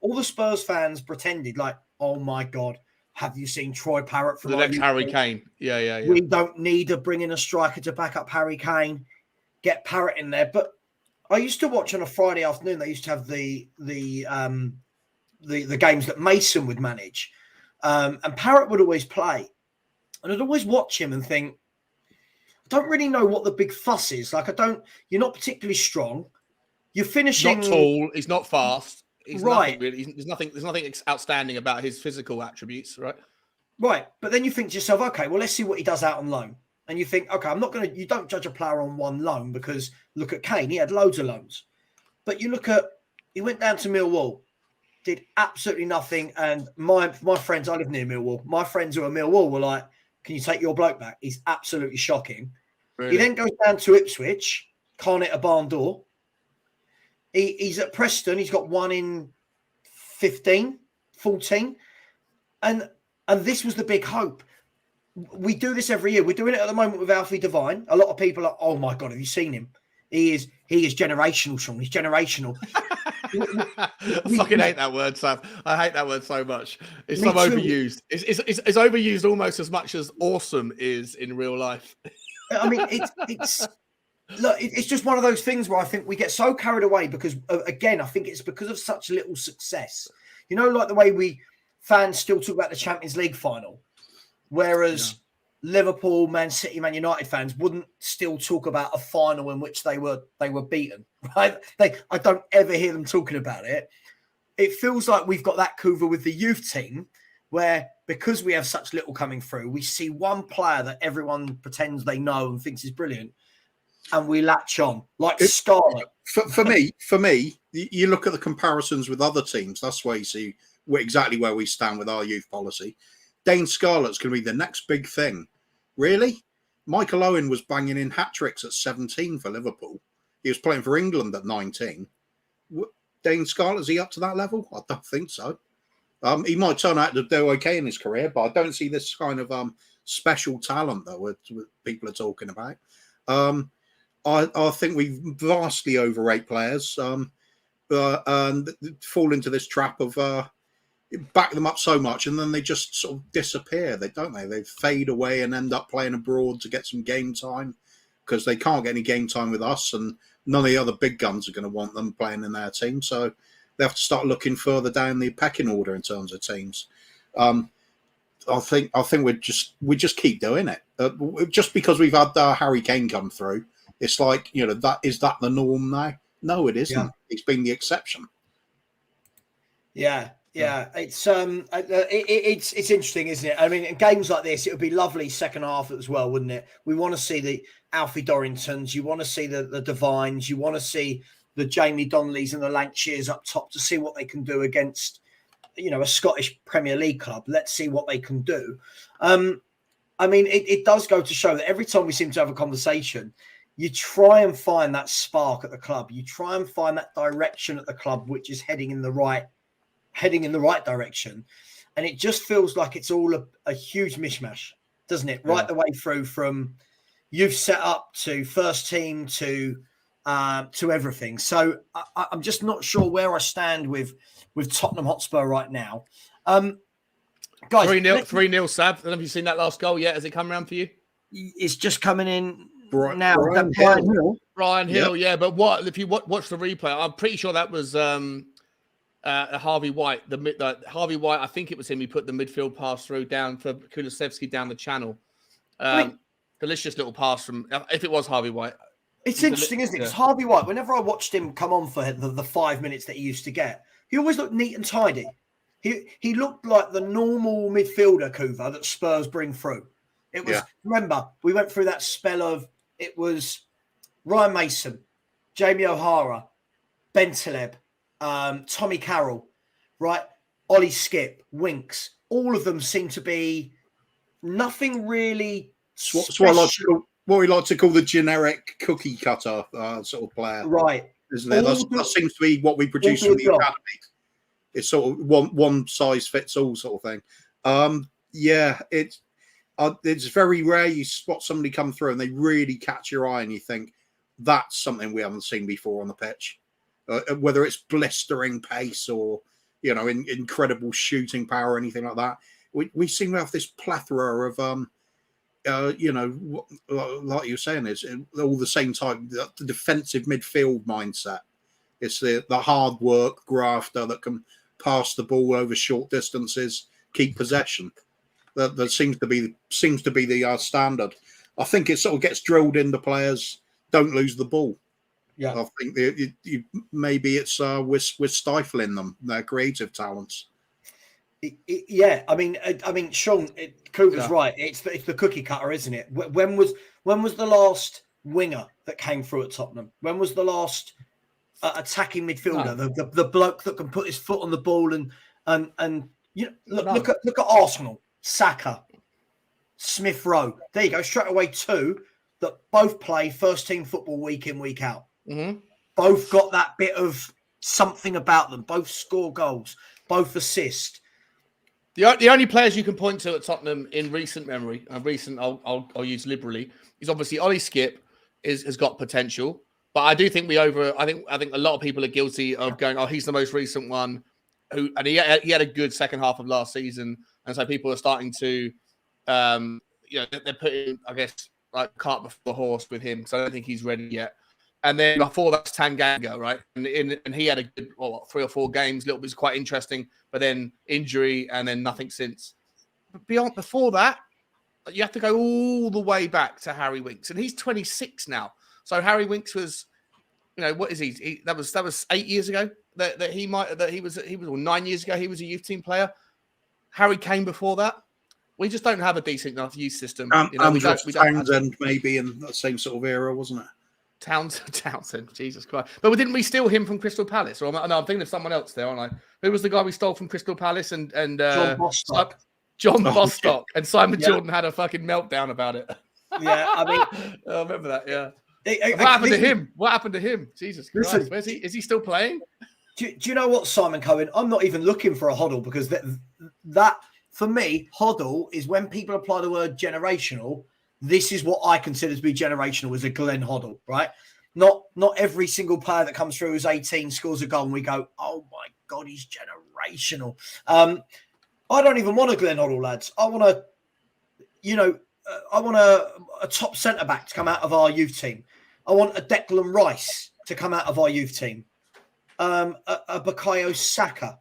all the Spurs fans pretended oh my God, have you seen Troy Parrott for the next Harry Kane? Yeah. We don't need to bring in a striker to back up Harry Kane. Get Parrott in there. But I used to watch on a Friday afternoon. They used to have the games that Mason would manage, and Parrott would always play, and I'd always watch him and think, I don't really know what the big fuss is. You're not particularly strong. You're finishing. Not tall. He's not fast. He's right. Nothing really. There's nothing outstanding about his physical attributes, right? Right. But then you think to yourself, okay, well, let's see what he does out on loan. And you think, okay, you don't judge a player on one loan because look at Kane. He had loads of loans. But you look at, he went down to Millwall, did absolutely nothing. And my friends, I live near Millwall. My friends who are Millwall were like, can you take your bloke back? He's absolutely shocking. Really? He then goes down to Ipswich, can't hit a barn door. He's at Preston. He's got 1 in 15, 14. And this was the big hope. We do this every year. We're doing it at the moment with Alfie Devine. A lot of people are, oh my God, have you seen him? He is generational, Sean. He's generational. I fucking hate that word, Sam. I hate that word so much. It's so overused. It's overused almost as much as awesome is in real life. I mean, it's just one of those things where I think we get so carried away because, again, I think it's because of such little success. Like the way fans still talk about the Champions League final, whereas Liverpool, Man City, Man United fans wouldn't still talk about a final in which they were beaten, right? I don't ever hear them talking about it. It feels like we've got that Kuvva with the youth team where because we have such little coming through, we see one player that everyone pretends they know and thinks is brilliant and we latch on like Scarlett. For me, you look at the comparisons with other teams. That's where you see exactly where we stand with our youth policy. Dane Scarlett's going to be the next big thing. Really? Michael Owen was banging in hat-tricks at 17 for Liverpool. He was playing for England at 19. Dane Scarlett, is he up to that level? I don't think so. He might turn out to do okay in his career, but I don't see this kind of special talent that people are talking about. I think we vastly overrate players and fall into this trap of back them up so much and then they just sort of disappear. They fade away and end up playing abroad to get some game time because they can't get any game time with us and none of the other big guns are going to want them playing in their team. So they have to start looking further down the pecking order in terms of teams. I think we just keep doing it. Just because we've had Harry Kane come through, it's like, that is that the norm now? No, it isn't. Yeah. It's been the exception. Yeah. It's interesting, isn't it? I mean, in games like this, it would be lovely second half as well, wouldn't it? We want to see the Alfie Dorringtons, you want to see the Devines, you want to see the Jamie Donnellys and the Lancashires up top to see what they can do against, a Scottish Premier League club. Let's see what they can do. I mean, it does go to show that every time we seem to have a conversation, you try and find that spark at the club. You try and find that direction at the club, which is heading in the right direction. And it just feels like it's all a huge mishmash, doesn't it? Right the way through from youth set up to first team to everything. So I'm just not sure where I stand with Tottenham Hotspur right now. Guys, 3-0, Sav. I don't know if you've seen that last goal yet. Has it come around for you? It's just coming in now. Brian Hill, yeah. But if you watch the replay, I'm pretty sure that was Harvey White. Harvey White, I think it was him. He put the midfield pass through down for Kulusevski down the channel. Delicious little pass from. If it was Harvey White, it's interesting, isn't it? Because Harvey White, whenever I watched him come on for the 5 minutes that he used to get, he always looked neat and tidy. He looked like the normal midfielder Kuvva that Spurs bring through. It was, remember, we went through that spell of, it was Ryan Mason, Jamie O'Hara, Bentaleb, Tommy Carroll, right? Ollie Skip, Winks. All of them seem to be nothing really what we like to call the generic cookie cutter sort of player. Right. Isn't it? That seems to be what we produce from the academy. It's sort of one size fits all sort of thing. It's very rare you spot somebody come through and they really catch your eye and you think that's something we haven't seen before on the pitch. Whether it's blistering pace or incredible shooting power or anything like that, we seem to have this plethora of like you were saying, it's all the same type. The defensive midfield mindset. It's the hard work grafter that can pass the ball over short distances, keep possession. That seems to be the standard. I think it sort of gets drilled into players. Don't lose the ball. Yeah, I think maybe it's we're stifling them, their creative talents. I mean, Sean, Kuvva's right. It's the cookie cutter, isn't it? When was the last winger that came through at Tottenham? When was the last attacking midfielder? No. The bloke that can put his foot on the ball and look at Arsenal, Saka, Smith Rowe. There you go, straight away two that both play first team football week in, week out. Mm-hmm. Both got that bit of something about them. Both score goals, both assist. The only players you can point to at Tottenham in recent memory, I'll use liberally, is obviously Ollie Skip has got potential, but I do think I think a lot of people are guilty of going, oh, he's the most recent one, and he had a good second half of last season, and so people are starting to, they're putting, I guess, like cart before the horse with him, so I don't think he's ready yet. And then before that's Tanganga, right? And he had a good 3 or 4 games, little bit quite interesting, but then injury and then nothing since. But before that, you have to go all the way back to Harry Winks, and he's 26 now. So Harry Winks was, what is he? That was 8 years ago he was 9 years ago he was a youth team player. Harry Kane before that. We just don't have a decent enough youth system. Townsend maybe in that same sort of era, wasn't it? Townsend, Jesus Christ! But didn't we steal him from Crystal Palace? Or I'm thinking of someone else there, aren't I? Who was the guy we stole from Crystal Palace? And John Bostock. John Bostock and Simon Jordan had a fucking meltdown about it. Yeah, I mean, I remember that. Yeah. What happened to him? What happened to him? Jesus Christ! Listen, where's he? Is he still playing? Do you know what, Simon Cohen? I'm not even looking for a Hoddle because that for me, Hoddle is when people apply the word generational. This is what I consider to be generational as a Glenn Hoddle, right? Not every single player that comes through who's 18 scores a goal and we go, oh my God, he's generational. I don't even want a Glenn Hoddle, lads. I want a top centre-back to come out of our youth team. I want a Declan Rice to come out of our youth team. a Bukayo Saka,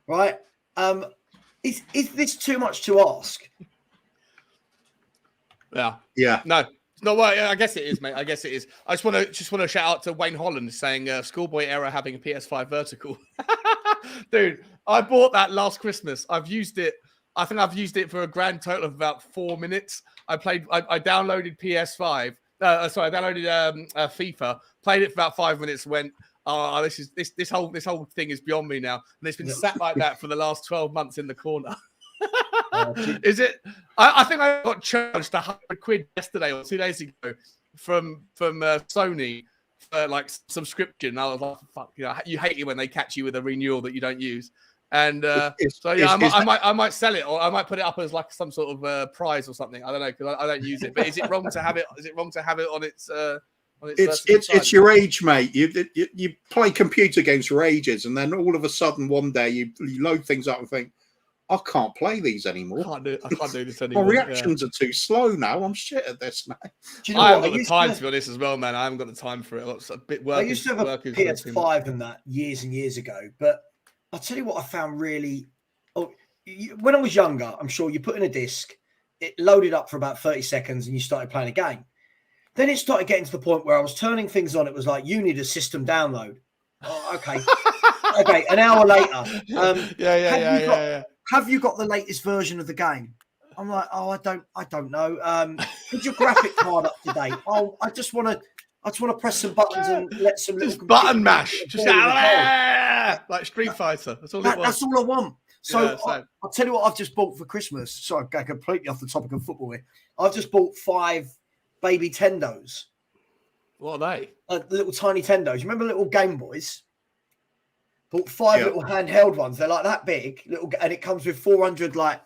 right? Is this too much to ask? Yeah. No. No, well, I guess it is, mate. I guess it is. I just want to shout out to Wayne Holland saying schoolboy error having a PS5 vertical. Dude, I bought that last Christmas. I've used it. I think I've used it for a grand total of about 4 minutes. I downloaded PS5. I downloaded FIFA. Played it for about 5 minutes. Went, this whole thing is beyond me now, and it's been sat like that for the last 12 months in the corner. Is it? I think I got charged £100 yesterday or 2 days ago from Sony for like subscription. I was like, fuck, you hate it when they catch you with a renewal that you don't use. And I might sell it, or I might put it up as like some sort of prize or something. I don't know, because I don't use it. But is it wrong to have it? Is it wrong to have it on its? It's your age, mate. You play computer games for ages, and then all of a sudden one day you load things up and think, I can't play these anymore. I can't do this anymore. My reactions are too slow now. I'm shit at this now. I haven't got the time to be honest as well, man. I haven't got the time for it. A bit work. I used to have a PS5 and that years and years ago, but I'll tell you what I found really. When I was younger, I'm sure you put in a disc, it loaded up for about 30 seconds, and you started playing a game. Then it started getting to the point where I was turning things on. It was like, you need a system download. Oh, okay. Okay, an hour later. Have you got the latest version of the game? I'm like, oh, I don't know. Is your graphic card up to date? Oh, I just want to press some buttons and let some just button mash, just like Street Fighter. That's all it was. That's all I want. So I'll tell you what I've just bought for Christmas. Sorry, I'm completely off the topic of football here. I've just bought 5 baby Tendos. What are they? Little tiny Tendos. You remember little Game Boys? Bought 5 little handheld ones. They're like that big, little, and it comes with 400 like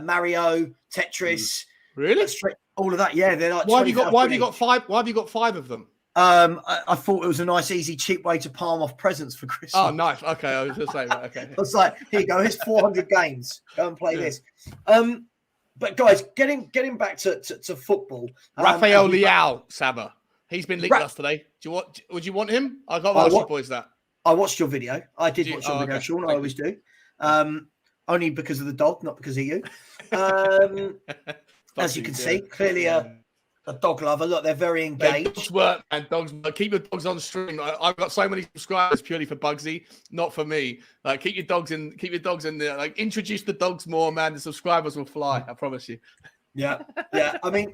Mario, Tetris. Really? All of that. Yeah, they're like. Why have you got 5? Why have you got 5 of them? I thought it was a nice, easy, cheap way to palm off presents for Christmas. Oh, nice. Okay, I was just saying that. Okay. I was like, here you go. Here's 400 games. Go and play this. But guys, getting back to football. Rafael Leao, Savva. He's been linked with us today. Would you want him? I got to ask you boys that. I watched your video. I did watch your video, Sean. I always do. Only because of the dog, not because of you. As you can see, clearly a dog lover. Look, they're very engaged. Dogs work, and dogs. Keep your dogs on stream. I've got so many subscribers purely for Bugsy, not for me. Like, keep your dogs in there. Like, introduce the dogs more, man. The subscribers will fly. I promise you. Yeah. I mean,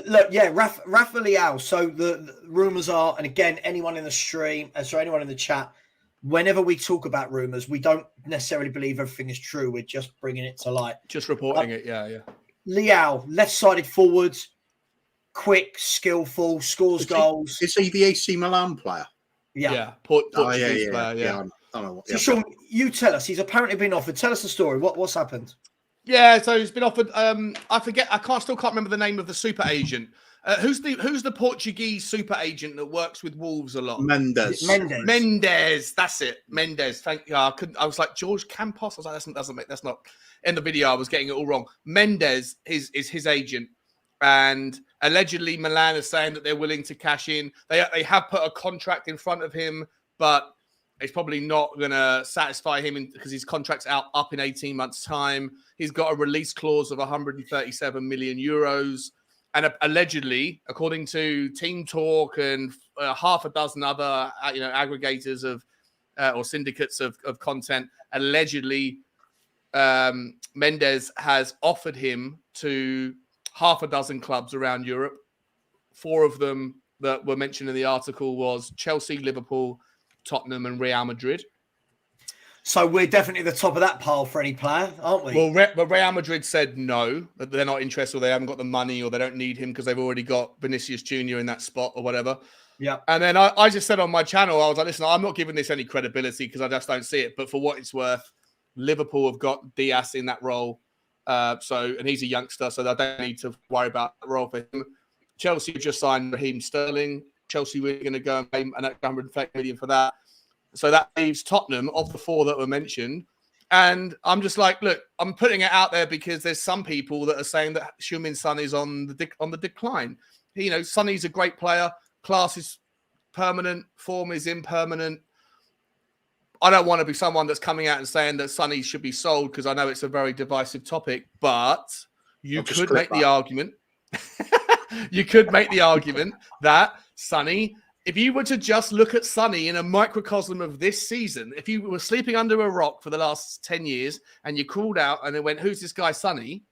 look, Rafa Leao. So the rumors are, and again, anyone in the stream, anyone in the chat, whenever we talk about rumors, we don't necessarily believe everything is true. We're just bringing it to light. Just reporting it. Yeah. Leao, left-sided forwards, quick, skillful, scores goals. Is he the AC Milan player? Yeah. Portuguese player. Yeah. I don't know. So, Sean, you tell us. He's apparently been offered. Tell us the story. What's happened? Yeah, so he's been offered. I forget. Still can't remember the name of the super agent. Who's the Portuguese super agent that works with Wolves a lot? Mendes. That's it. Mendes. Thank you. I was like George Campos. I was like, that's not in the video. I was getting it all wrong. Mendes is his agent, and allegedly Milan is saying that they're willing to cash in. They have put a contract in front of him, but it's probably not going to satisfy him because his contract's up in 18 months' time. He's got a release clause of 137 million euros. And allegedly, according to Team Talk and half a dozen other aggregators of or syndicates of content, allegedly Mendes has offered him to half a dozen clubs around Europe. 4 of them that were mentioned in the article was Chelsea, Liverpool, Tottenham and Real Madrid. So we're definitely at the top of that pile for any player, aren't we? Well, Real Madrid said no, that they're not interested, or they haven't got the money, or they don't need him because they've already got Vinicius Jr. in that spot or whatever. Yeah. And then I just said on my channel, I was like, listen, I'm not giving this any credibility because I just don't see it. But for what it's worth, Liverpool have got Diaz in that role. And he's a youngster, so they don't need to worry about that role for him. Chelsea just signed Raheem Sterling. Chelsea were going to go and pay an extra 130 million for that. So that leaves Tottenham of the 4 that were mentioned. And I'm just like, look, I'm putting it out there because there's some people that are saying that Heung-min Son is on the decline. Sonny's a great player. Class is permanent. Form is impermanent. I don't want to be someone that's coming out and saying that Sonny should be sold because I know it's a very divisive topic, but you could make the argument. You could make the argument that Sonny, if you were to just look at Sonny in a microcosm of this season, if you were sleeping under a rock for the last 10 years and you called out and it went, who's this guy, Sonny?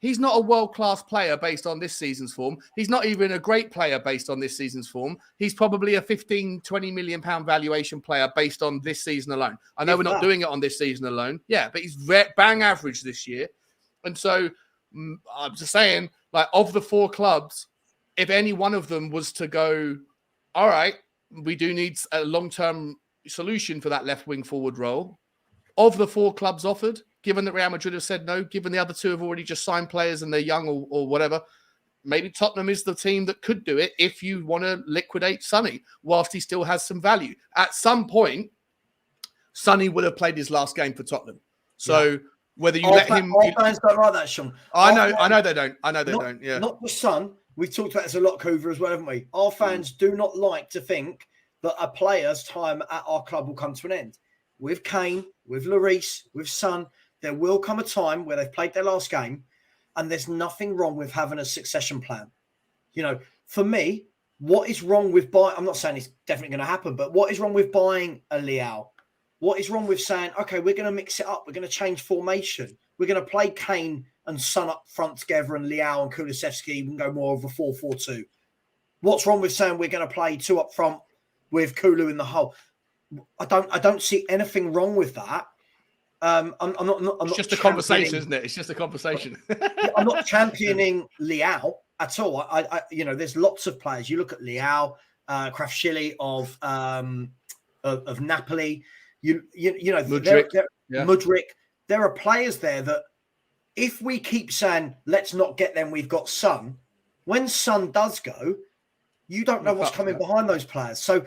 He's not a world-class player based on this season's form. He's not even a great player based on this season's form. He's probably a 15, 20 million pound valuation player based on this season alone. I know we're not doing it on this season alone. Yeah, but he's bang average this year. And so I'm just saying, like, of the 4 clubs, if any one of them was to go, all right, we do need a long-term solution for that left wing forward role, of the 4 clubs offered, given that Real Madrid have said no, given the other 2 have already just signed players and they're young or whatever, maybe Tottenham is the team that could do it if you want to liquidate Sonny whilst he still has some value. At some point, Sonny will have played his last game for Tottenham. So whether you let him... Our fans don't like that, Sean. I know they don't. I know they don't, yeah. Not the Son. We've talked about this a lot, Kuvva, as well, haven't we? Our fans do not like to think that a player's time at our club will come to an end. With Kane, with Lloris, with Son, there will come a time where they've played their last game and there's nothing wrong with having a succession plan. You know, for me, what is wrong with buying... I'm not saying it's definitely going to happen, but what is wrong with buying a Leao? What is wrong with saying, okay, we're going to mix it up. We're going to change formation. We're going to play Kane and Son up front together and Leao and Kulusevski and go more of a 4-4-2. What's wrong with saying we're going to play 2 up front with Kulu in the hole? I don't see anything wrong with that. I'm not it's just a conversation, isn't it? It's just a conversation. I'm not championing Leao at all. I you know, there's lots of players. You look at Leao, Kvaratskhelia of Napoli. You know, Mudryk. Mudryk. There are players there that if we keep saying let's not get them, we've got Son. When Son does go, you don't know what's coming behind those players. So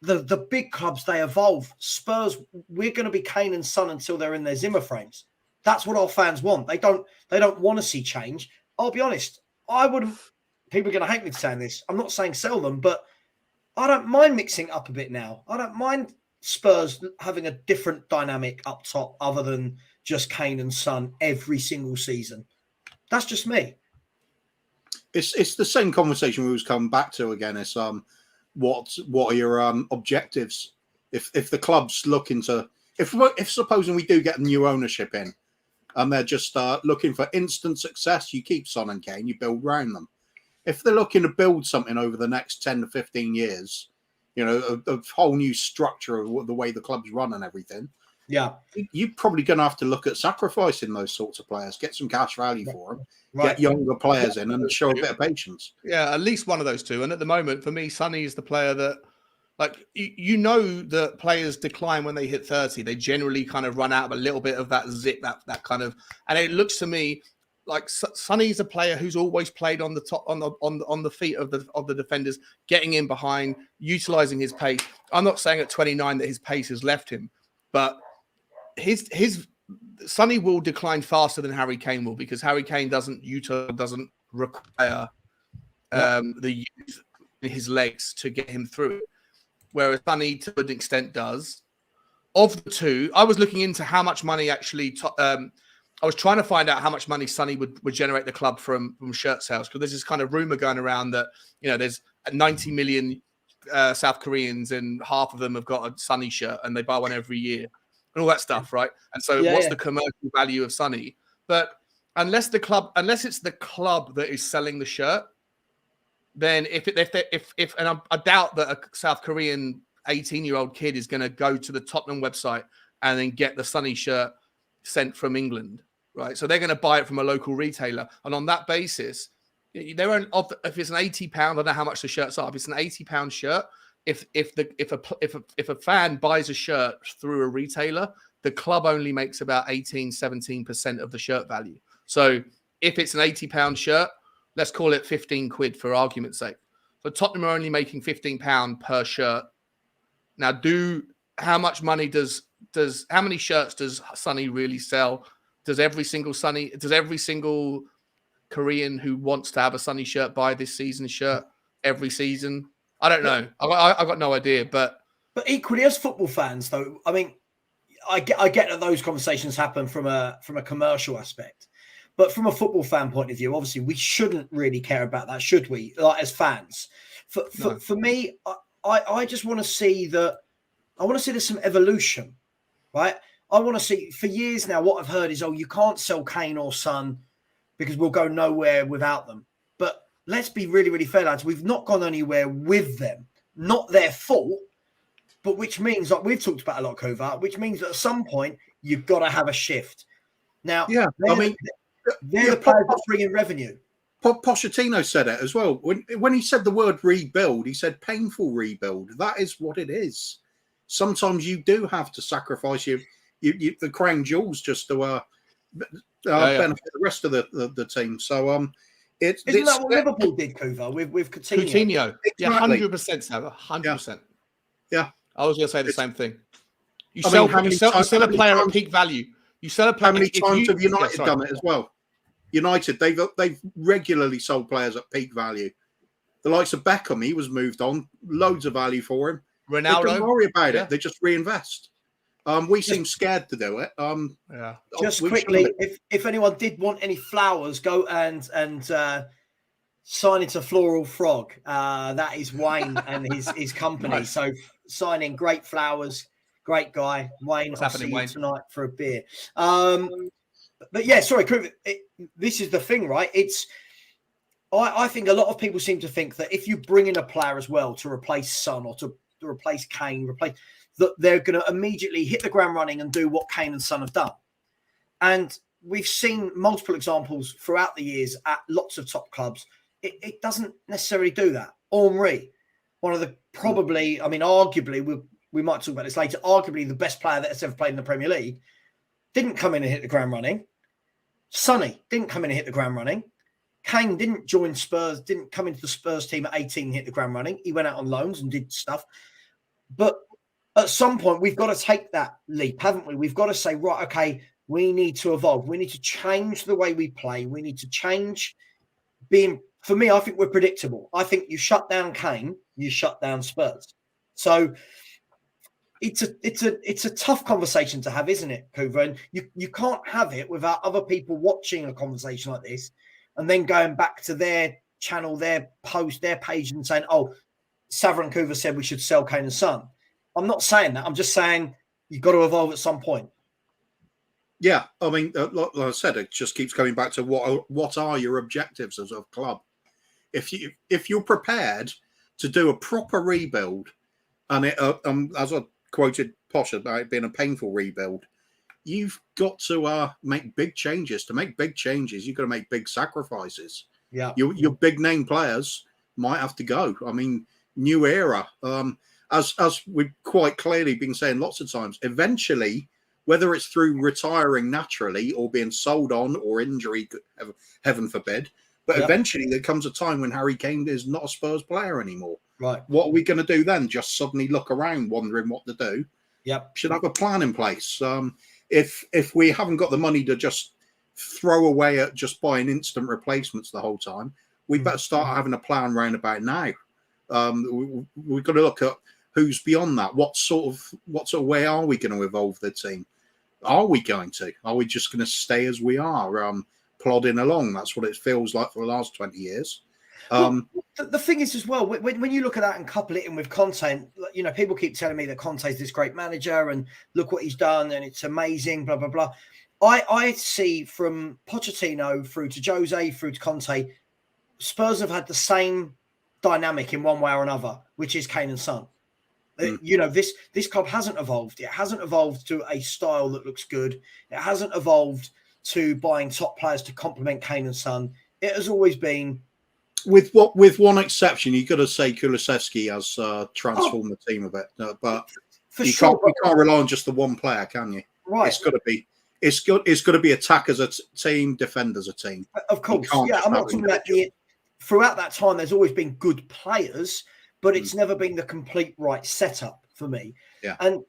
the big clubs, they evolve. Spurs, we're going to be Kane and Son until they're in their Zimmer frames. That's what our fans want. They don't want to see change. I'll be honest. I wouldn't. People are going to hate me for saying this. I'm not saying sell them, but I don't mind mixing up a bit now. I don't mind Spurs having a different dynamic up top other than just Kane and Son every single season. That's just me. It's the same conversation we always come back to again. It's what are your objectives? If the club's looking to, if supposing we do get new ownership in, and they're just looking for instant success, you keep Son and Kane, you build around them. If they're looking to build something over the next 10 to 15 years, you know, a whole new structure of the way the club's run and everything. Yeah, you're probably going to have to look at sacrificing those sorts of players, get some cash value for them, get younger players in and show a bit of patience. Yeah, at least one of those 2. And at the moment, for me, Sonny is the player that, like, you know that players decline when they hit 30. They generally kind of run out of a little bit of that zip, that kind of, and it looks to me like Sonny's a player who's always played on the top, on the feet of the defenders, getting in behind, utilizing his pace. I'm not saying at 29 that his pace has left him, but his Sonny will decline faster than Harry Kane will, because Harry Kane doesn't require the use of his legs to get him through it, whereas Sonny to an extent does. Of the 2, I was looking into how much money actually. I was trying to find out how much money Sonny would generate the club from shirt sales, because there's this kind of rumor going around that, you know, there's 90 million South Koreans and half of them have got a Sonny shirt and they buy one every year. And all that stuff, right? And so what's the commercial value of Sonny? But unless it's the club that is selling the shirt, then if I doubt that a South Korean 18-year-old kid is going to go to the Tottenham website and then get the Sonny shirt sent from England, right? So they're going to buy it from a local retailer. And on that basis, if it's an £80, I don't know how much the shirts are. If it's an £80 shirt, if a fan buys a shirt through a retailer, the club only makes about 17% of the shirt value. So if it's an £80 shirt, let's call it 15 quid for argument's sake. So Tottenham are only making £15 per shirt. Now, how much money how many shirts does Sonny really sell? Does every single Korean who wants to have a Sonny shirt buy this season's shirt every season? I don't know. I got no idea, but But equally, as football fans, though, I mean, I get that those conversations happen from a commercial aspect, but from a football fan point of view, obviously, we shouldn't really care about that, should we? Like as fans, for me, I just want to see that. I want to see there's some evolution, right? I want to see. For years now, what I've heard is, oh, you can't sell Kane or Son because we'll go nowhere without them. But let's be really, really fair, lads. We've not gone anywhere with them. Not their fault, but which means, like we've talked about a lot, Kuvva, which means that at some point you've got to have a shift. Now, yeah, I mean, they're the players that bring in revenue. Pochettino said it as well. When he said the word rebuild, he said painful rebuild. That is what it is. Sometimes you do have to sacrifice the crown jewels just to benefit the rest of the team. So isn't that what Liverpool did, Kuvva, with Coutinho? Coutinho, exactly. 100%, Savva, 100%. Yeah, I was going to say the same thing. You I sell, mean, you sell a player at peak value. You sell a player. How many times have United done it as well? United, they've regularly sold players at peak value. The likes of Beckham, he was moved on, loads of value for him. Ronaldo, they don't worry about it. They just reinvest. We seem scared to do it. Just quickly, if anyone did want any flowers, go and sign into Floral Frog. That is Wayne and his company. Nice. So sign in great flowers, great guy. Wayne, I'll see you tonight for a beer. But yeah, sorry, this is the thing, right? I think a lot of people seem to think that if you bring in a player as well to replace Son or to replace Kane, that they're going to immediately hit the ground running and do what Kane and Son have done. And we've seen multiple examples throughout the years at lots of top clubs. It doesn't necessarily do that. Henry, one of the probably, I mean, arguably, we might talk about this later, arguably the best player that's ever played in the Premier League, didn't come in and hit the ground running. Sonny didn't come in and hit the ground running. Kane didn't join Spurs, didn't come into the Spurs team at 18 and hit the ground running. He went out on loans and did stuff. But at some point, we've got to take that leap, haven't we? We've got to say, right, okay, we need to evolve. We need to change the way we play. We need to change for me, I think we're predictable. I think you shut down Kane, you shut down Spurs. So it's a tough conversation to have, isn't it, Kuvva? And you can't have it without other people watching a conversation like this and then going back to their channel, their post, their page and saying, oh, Savva and Kuvva said we should sell Kane and Son. I'm not saying that. I'm just saying you've got to evolve at some point. Yeah, I mean, like I said, it just keeps going back to what are your objectives as a club? If you're prepared to do a proper rebuild, and as I quoted Posh about it being a painful rebuild, you've got to make big changes. To make big changes, you've got to make big sacrifices. Yeah, your big name players might have to go. I mean, new era. As we've quite clearly been saying lots of times, eventually, whether it's through retiring naturally or being sold on or injury, heaven forbid, but eventually there comes a time when Harry Kane is not a Spurs player anymore. Right. What are we going to do then? Just suddenly look around wondering what to do? Yep. Should have a plan in place. If we haven't got the money to just throw away at just buying instant replacements the whole time, we better start having a plan round about now. We've got to look at who's beyond that. What sort of way are we going to evolve the team? Are we going to? Are we just going to stay as we are, plodding along? That's what it feels like for the last 20 years. The thing is as well, when you look at that and couple it in with Conte, you know, people keep telling me that Conte's this great manager and look what he's done and it's amazing, blah, blah, blah. I see from Pochettino through to Jose, through to Conte, Spurs have had the same dynamic in one way or another, which is Kane and Son. You know, this club hasn't evolved. It hasn't evolved to a style that looks good. It hasn't evolved to buying top players to complement Kane and Son. It has always been, with one exception, you've got to say Kulusevski has transformed the team a bit. But you can't rely on just the one player, can you? Right. It's got to be attack as a team, defend as a team. Of course, yeah. I'm not talking about throughout that time. There's always been good players, but it's never been the complete right setup for me. Yeah. And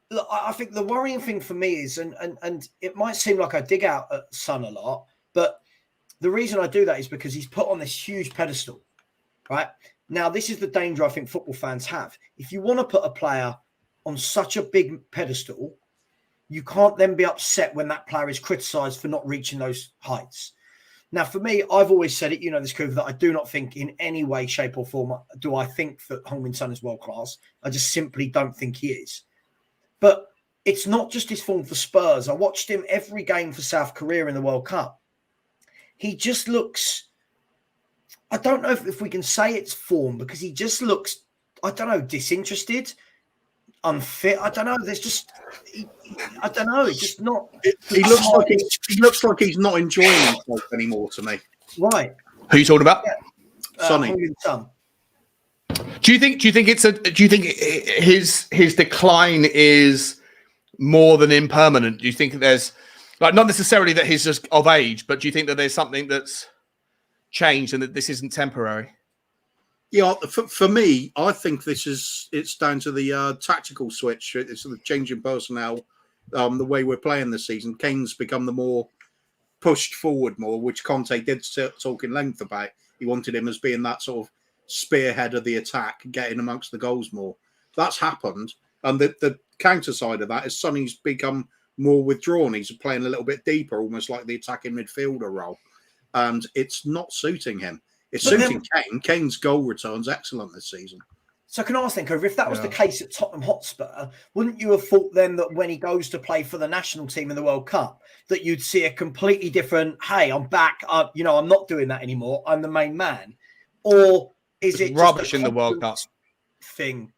look, I think the worrying thing for me is, and it might seem like I dig out at Son a lot, but the reason I do that is because he's put on this huge pedestal, right? Now, this is the danger I think football fans have. If you want to put a player on such a big pedestal, you can't then be upset when that player is criticised for not reaching those heights. Now, for me, I've always said it, you know, this Kuvva, that I do not think in any way, shape or form do I think that Heung-min Son is world class. I just simply don't think he is. But it's not just his form for Spurs. I watched him every game for South Korea in the World Cup. He just looks, I don't know if we can say it's form, because he just looks, I don't know, disinterested, unfit. I don't know. There's just, I don't know. It's just not. He looks like he's not enjoying himself anymore to me. Right. Who are you talking about? Yeah. Sonny. Son. Do you think his decline is more than impermanent? Do you think there's, like, not necessarily that he's just of age, but do you think that there's something that's changed and that this isn't temporary? Yeah, for me, I think it's down to the tactical switch. It's the change in personnel, the way we're playing this season. Kane's become the more pushed forward more, which Conte did talk in length about. He wanted him as being that sort of spearhead of the attack, getting amongst the goals more. That's happened. And the counter side of that is Sonny's become more withdrawn. He's playing a little bit deeper, almost like the attacking midfielder role. And it's not suiting him. It's suiting Kane. Kane's goal return's excellent this season. So can I ask then, Kuvva, if that was the case at Tottenham Hotspur, wouldn't you have thought then that when he goes to play for the national team in the World Cup, that you'd see a completely different, hey, I'm back, I'm not doing that anymore, I'm the main man? Or is it rubbish in the World Cup thing?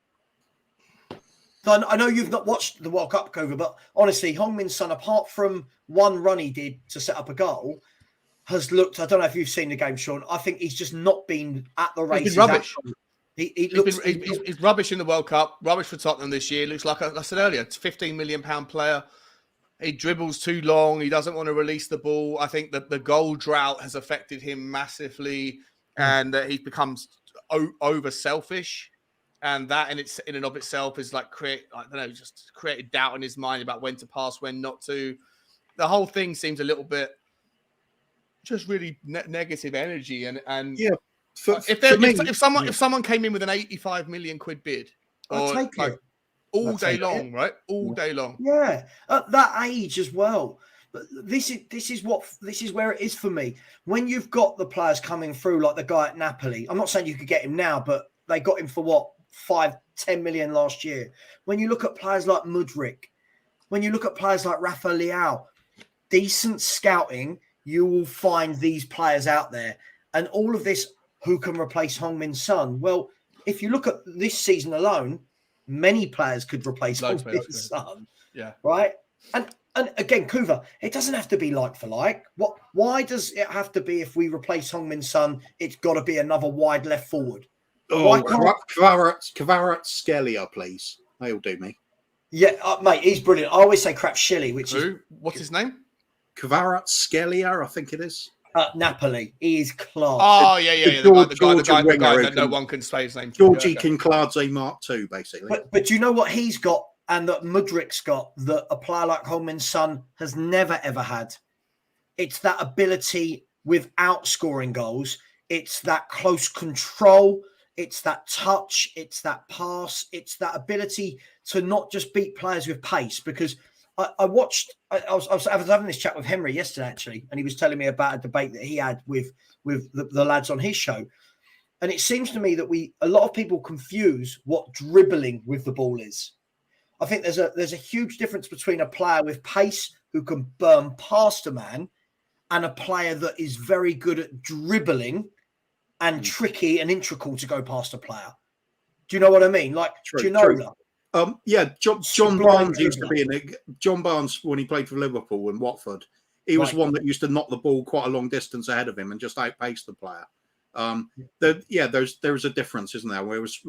So I know you've not watched the World Cup, Kuvva, but honestly, Heung-min Son, apart from one run he did to set up a goal, has looked, I don't know if you've seen the game, Sean, I think he's just not been at the races. He's been rubbish. He's rubbish in the World Cup, rubbish for Tottenham this year. Looks like, I said earlier, it's a £15 million player. He dribbles too long. He doesn't want to release the ball. I think that the goal drought has affected him massively, and he becomes over selfish. And that in and of itself is like just created doubt in his mind about when to pass, when not to. The whole thing seems a little bit just really negative energy. And yeah, if someone came in with an 85 million quid bid, I'll take it all day long, right? All day long. Yeah, at that age as well. But this is where it is for me. When you've got the players coming through, like the guy at Napoli, I'm not saying you could get him now, but they got him for what, 5-10 million last year. When you look at players like Mudryk, when you look at players like Rafa Leao, decent scouting, you will find these players out there. And all of this, who can replace Heung-min Son? Well, if you look at this season alone, many players could replace Heung-min Son. Yeah. Right? And again, Kuvva, it doesn't have to be like for like. Why does it have to be, if we replace Heung-min Son, it's got to be another wide left forward? Oh, Kvaratskhelia, please. They'll do me. Yeah, mate, he's brilliant. I always say crap Shilly, which is... What's his name? Kvaratskhelia, I think it is. Napoli. He is class. Oh, yeah. The guy that no one can say his name. Georgie Kinkladze Mark II, basically. But do you know what he's got and that Mudryk's got that a player like Heung-min Son has never, ever had? It's that ability without scoring goals. It's that close control. It's that touch. It's that pass. It's that ability to not just beat players with pace. Because I was having this chat with Henry yesterday, actually, and he was telling me about a debate that he had with the lads on his show. And it seems to me that a lot of people confuse what dribbling with the ball is. I think there's a huge difference between a player with pace who can burn past a man and a player that is very good at dribbling and tricky and integral to go past a player. Do you know what I mean? Like, do you know that? Yeah, John Barnes used to be John Barnes, when he played for Liverpool and Watford, he was one that used to knock the ball quite a long distance ahead of him and just outpace the player. There's a difference, isn't there? Where it was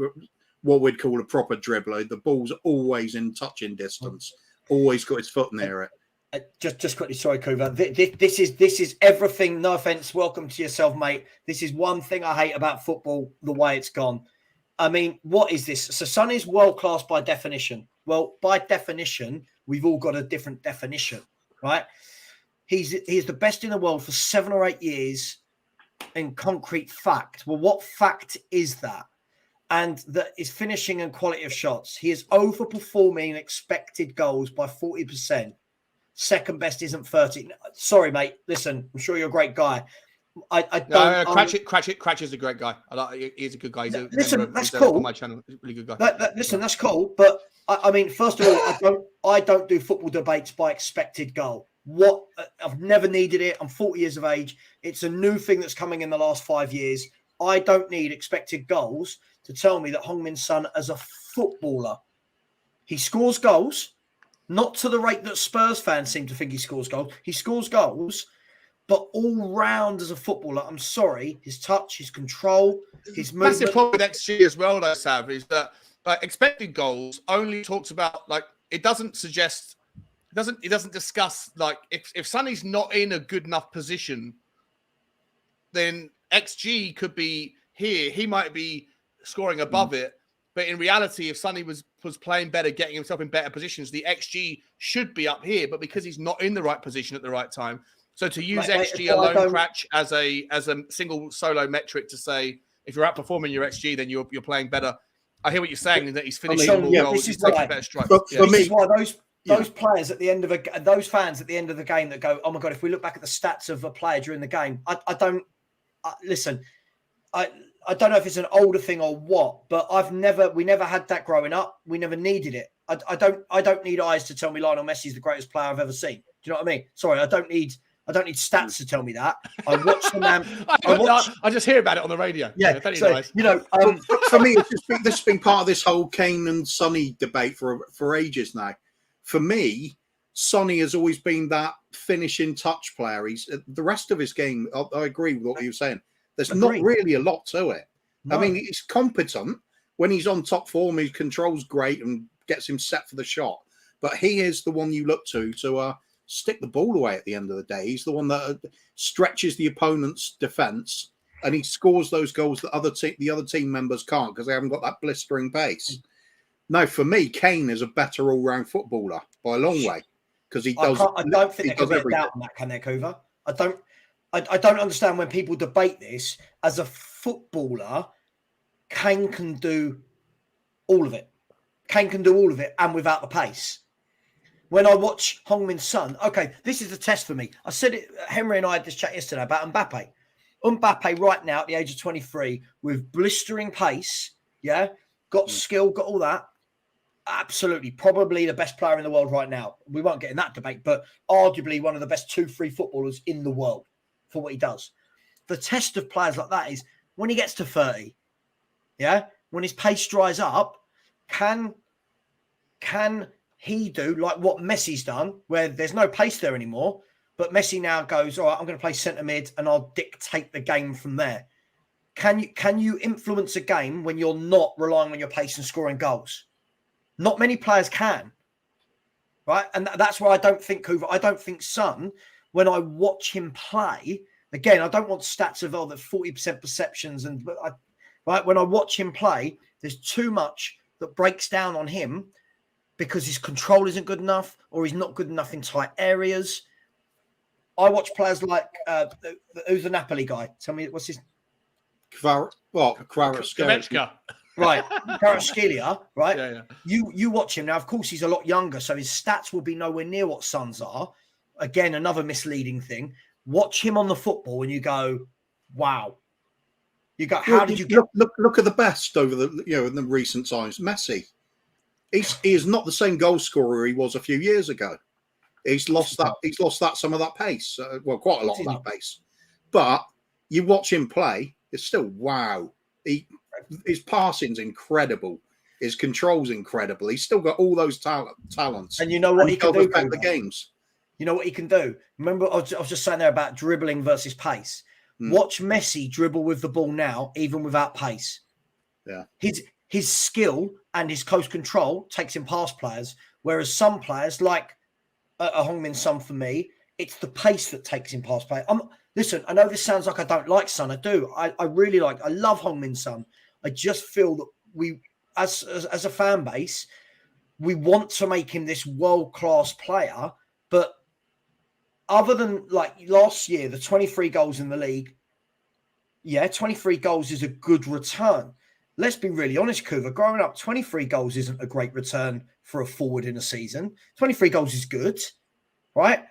what we'd call a proper dribbler. The ball's always in touching distance, always got his foot near it. Just quickly, sorry, Kuvva. This is everything. No offense. Welcome to yourself, mate. This is one thing I hate about football: the way it's gone. I mean, what is this? So Son is world class by definition. Well, by definition, we've all got a different definition, right? He's the best in the world for 7 or 8 years in concrete fact. Well, what fact is that? and that is finishing and quality of shots. He is overperforming expected goals by 40%. Second best isn't 30. Sorry, mate. Listen, I'm sure you're a great guy. I don't. Cratchit is a great guy. He's a good guy. That's cool. On my channel, he's a really good guy. That's cool. But I mean, first of all, I don't do football debates by expected goal. I've never needed it. I'm 40 years of age. It's a new thing that's coming in the last 5 years. I don't need expected goals to tell me that Heung-min's son, as a footballer, he scores goals, not to the rate that Spurs fans seem to think he scores goals. He scores goals, but all round as a footballer, I'm sorry, his touch, his control, his movement. That's the problem with XG as well, though, Sav, is that expected goals only talks about, it doesn't suggest, it doesn't discuss, if Sonny's not in a good enough position, then XG could be here. He might be scoring above it, but in reality, if Sonny was playing better, getting himself in better positions, the XG should be up here. But because he's not in the right position at the right time, so to use XG alone, Cratch, as a single solo metric to say if you're outperforming your XG, then you're playing better. I hear what you're saying, that he's finishing more goals, he's taking better strikes. For me, why those players at the end of those fans at the end of the game that go, oh my god, if we look back at the stats of a player during the game, I don't listen. I don't know if it's an older thing or what, but we never had that growing up. We never needed it. I don't need eyes to tell me Lionel Messi is the greatest player I've ever seen. Do you know what I mean? Sorry, I don't need stats to tell me that. I watch the man. I just hear about it on the radio. Yeah, so, for me, this has been part of this whole Kane and Sonny debate for ages now. For me, Sonny has always been that finishing touch player. He's the rest of his game. I agree with what you were saying. There's not really a lot to it. No. I mean, he's competent when he's on top form. He controls great and gets him set for the shot. But he is the one you look to stick the ball away at the end of the day. He's the one that stretches the opponent's defence, and he scores those goals that the other team members can't because they haven't got that blistering pace. No, for me, Kane is a better all-round footballer by a long way because he does. I don't think there can be a doubt on that, can there, Kuvva? I don't understand when people debate this. As a footballer, Kane can do all of it. Kane can do all of it and without the pace. When I watch Heung-min's son, okay, this is the test for me. I said it, Henry and I had this chat yesterday about Mbappe. Mbappe right now at the age of 23 with blistering pace, got skill, got all that. Absolutely, probably the best player in the world right now. We won't get in that debate, but arguably one of the best 2-3 footballers in the world for what he does. The test of players like that is when he gets to 30, when his pace dries up, can he do like what Messi's done, where there's no pace there anymore, but Messi now goes, all right, I'm going to play centre mid and I'll dictate the game from there. Can you influence a game when you're not relying on your pace and scoring goals? Not many players can, right? And that's why I don't think Kuvva, I don't think Son, when I watch him play, again, I don't want stats of the 40% perceptions, right? When I watch him play, there's too much that breaks down on him because his control isn't good enough or he's not good enough in tight areas. I watch players like who's the Napoli guy? Tell me what's his Kvaratskhelia. Right, Kvaratskhelia, right? Yeah. You watch him now. Of course, he's a lot younger, so his stats will be nowhere near what Son's are. Again, another misleading thing. Watch him on the football, and you go, "Wow." You go, "How did you get?" Look at the best over the in the recent times. Messi, he is not the same goal scorer he was a few years ago. He's lost that. He's lost some of that pace. Quite a lot of that pace. But you watch him play, it's still wow. His passing's incredible. His control's incredible. He's still got all those talents. And you know what he can do? The games. You know what he can do? Remember, I was just saying there about dribbling versus pace. Watch Messi dribble with the ball now, even without pace. Yeah. His skill and his close control takes him past players, whereas some players, like a Heung-min Son for me, it's the pace that takes him past players. Listen, I know this sounds like I don't like Son. I do. I really I love Heung-min Son. I just feel that we, as a fan base, we want to make him this world-class player. But other than like last year, the 23 goals in the league, 23 goals is a good return. let's be really honest, Kuva. Growing up, 23 goals isn't a great return for a forward in a season. 23 goals is good, right?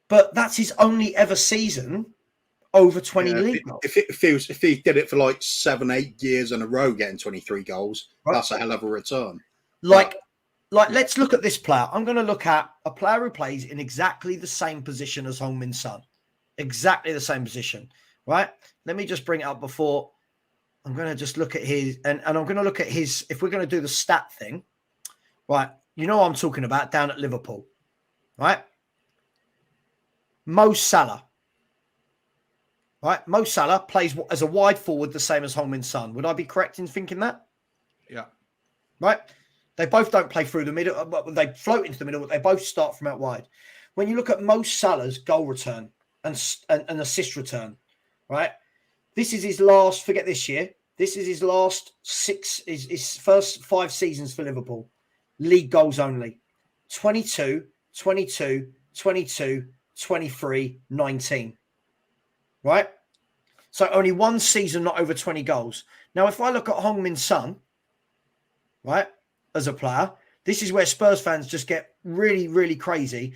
But that's his only ever season over 20 league goals. If he did it for like 7-8 years in a row, getting 23 goals, right. That's a hell of a return. Like, let's look at this player. I'm going to look at a player who plays in exactly the same position as Heung-min's son. Exactly the same position, right? Let me just bring it up before. I'm going to just look at his, and I'm going to look at his, if we're going to do the stat thing, right? You know what I'm talking about down at Liverpool, right? Mo Salah, right? Mo Salah plays as a wide forward, the same as Heung-min's son. Would I be correct in thinking that? Yeah. Right? They both don't play through the middle, but they float into the middle, but they both start from out wide. When you look at Mo Salah's goal return and assist return, right? This is his last, forget this year, this is his last his first 5 seasons for Liverpool. League goals only. 22, 22, 22, 23, 19. Right? So only 1 season, not over 20 goals. Now, if I look at Heung-min's son, right, as a player, this is where Spurs fans just get really, really crazy.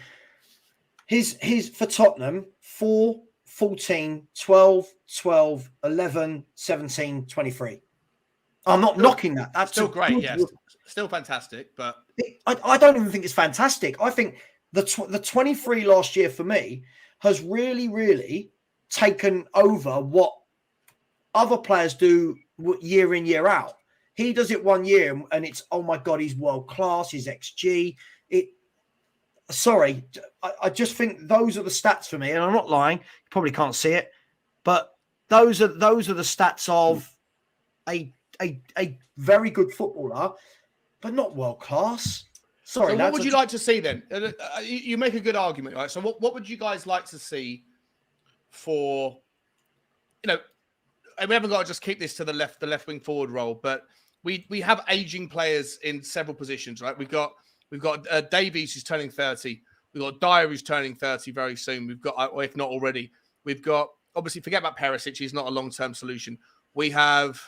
His for Tottenham, 4, 14, 12, 12, 11, 17, 23. I'm not knocking that. That's still great, yes. Still fantastic, but... I don't even think it's fantastic. I think the 23 last year for me has really, really taken over what other players do year in, year out. He does it 1 year and it's, oh my God, he's world class, his XG. I just think those are the stats for me. And I'm not lying. You probably can't see it. But those are the stats of a very good footballer, but not world class. Sorry, so what would you like to see then? You make a good argument, right? So what would you guys like to see for, and we haven't got to just keep this to the left wing forward role, but we have aging players in several positions, right? We've got Davies who's turning 30. We've got Dyer who's turning 30 very soon. We've got, or if not already, we've got, obviously forget about Paratici. He's not a long-term solution. We have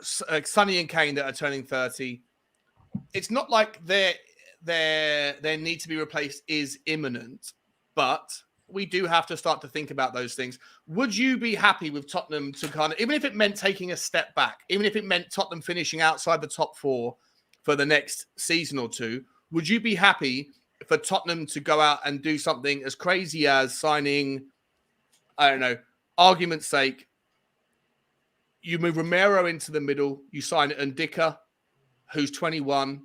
Sonny and Kane that are turning 30. It's not like their need to be replaced is imminent, but we do have to start to think about those things. Would you be happy with Tottenham to kind of, even if it meant taking a step back, even if it meant Tottenham finishing outside the top 4 for the next season or two, would you be happy for Tottenham to go out and do something as crazy as signing, I don't know, argument's sake, you move Romero into the middle, you sign Ndicka, who's 21,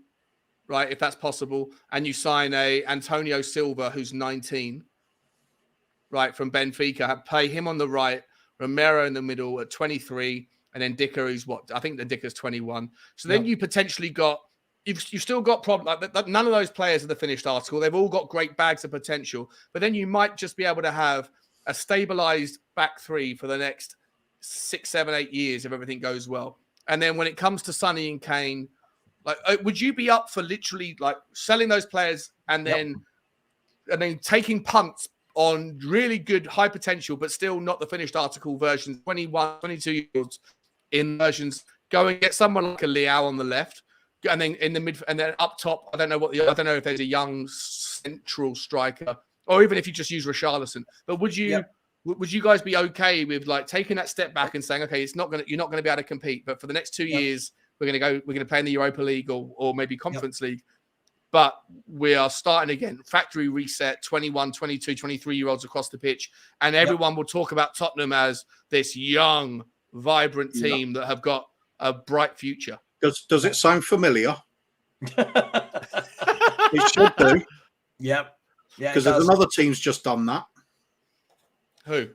right, if that's possible, and you sign a Antonio Silva, who's 19, right, from Benfica, play him on the right, Romero in the middle at 23, and then Ndicka, who's what? I think the Ndicka's 21. So then you potentially got, you've still got problems. Like none of those players are the finished article. They've all got great bags of potential, but then you might just be able to have a stabilized back 3 for the next 6, 7, 8 years if everything goes well. And then when it comes to Sonny and Kane, like, would you be up for literally like selling those players and then taking punts on really good high potential, but still not the finished article versions, 21, 22 years olds in versions, go and get someone like a Leao on the left, and then in the mid, and then up top, I don't know if there's a young central striker, or even if you just use Richarlison. But would you guys be okay with like taking that step back and saying, okay, you're not gonna be able to compete, but for the next 2 years, we're gonna play in the Europa League or maybe Conference League. But we are starting again, factory reset, 21, 22, 23-year-olds across the pitch. And everyone will talk about Tottenham as this young, vibrant team that have got a bright future. Does it sound familiar? It should do. Yep. Yeah. Because there's another team's just done that. Who?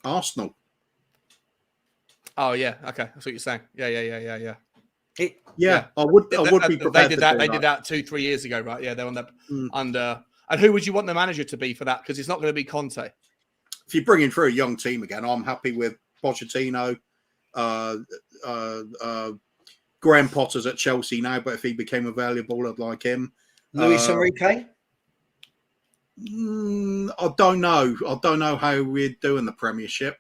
Arsenal. Oh, yeah. Okay. That's what you're saying. Yeah. I would be prepared. They did that 2-3 years ago, right? Yeah, they're on that under. And who would you want the manager to be for that? Because it's not going to be Conte. If you're bringing through a young team again, I'm happy with Pochettino. Graham Potter's at Chelsea now, but if he became available, I'd like him. Luis Enrique. I don't know. I don't know how we'd do in the Premiership.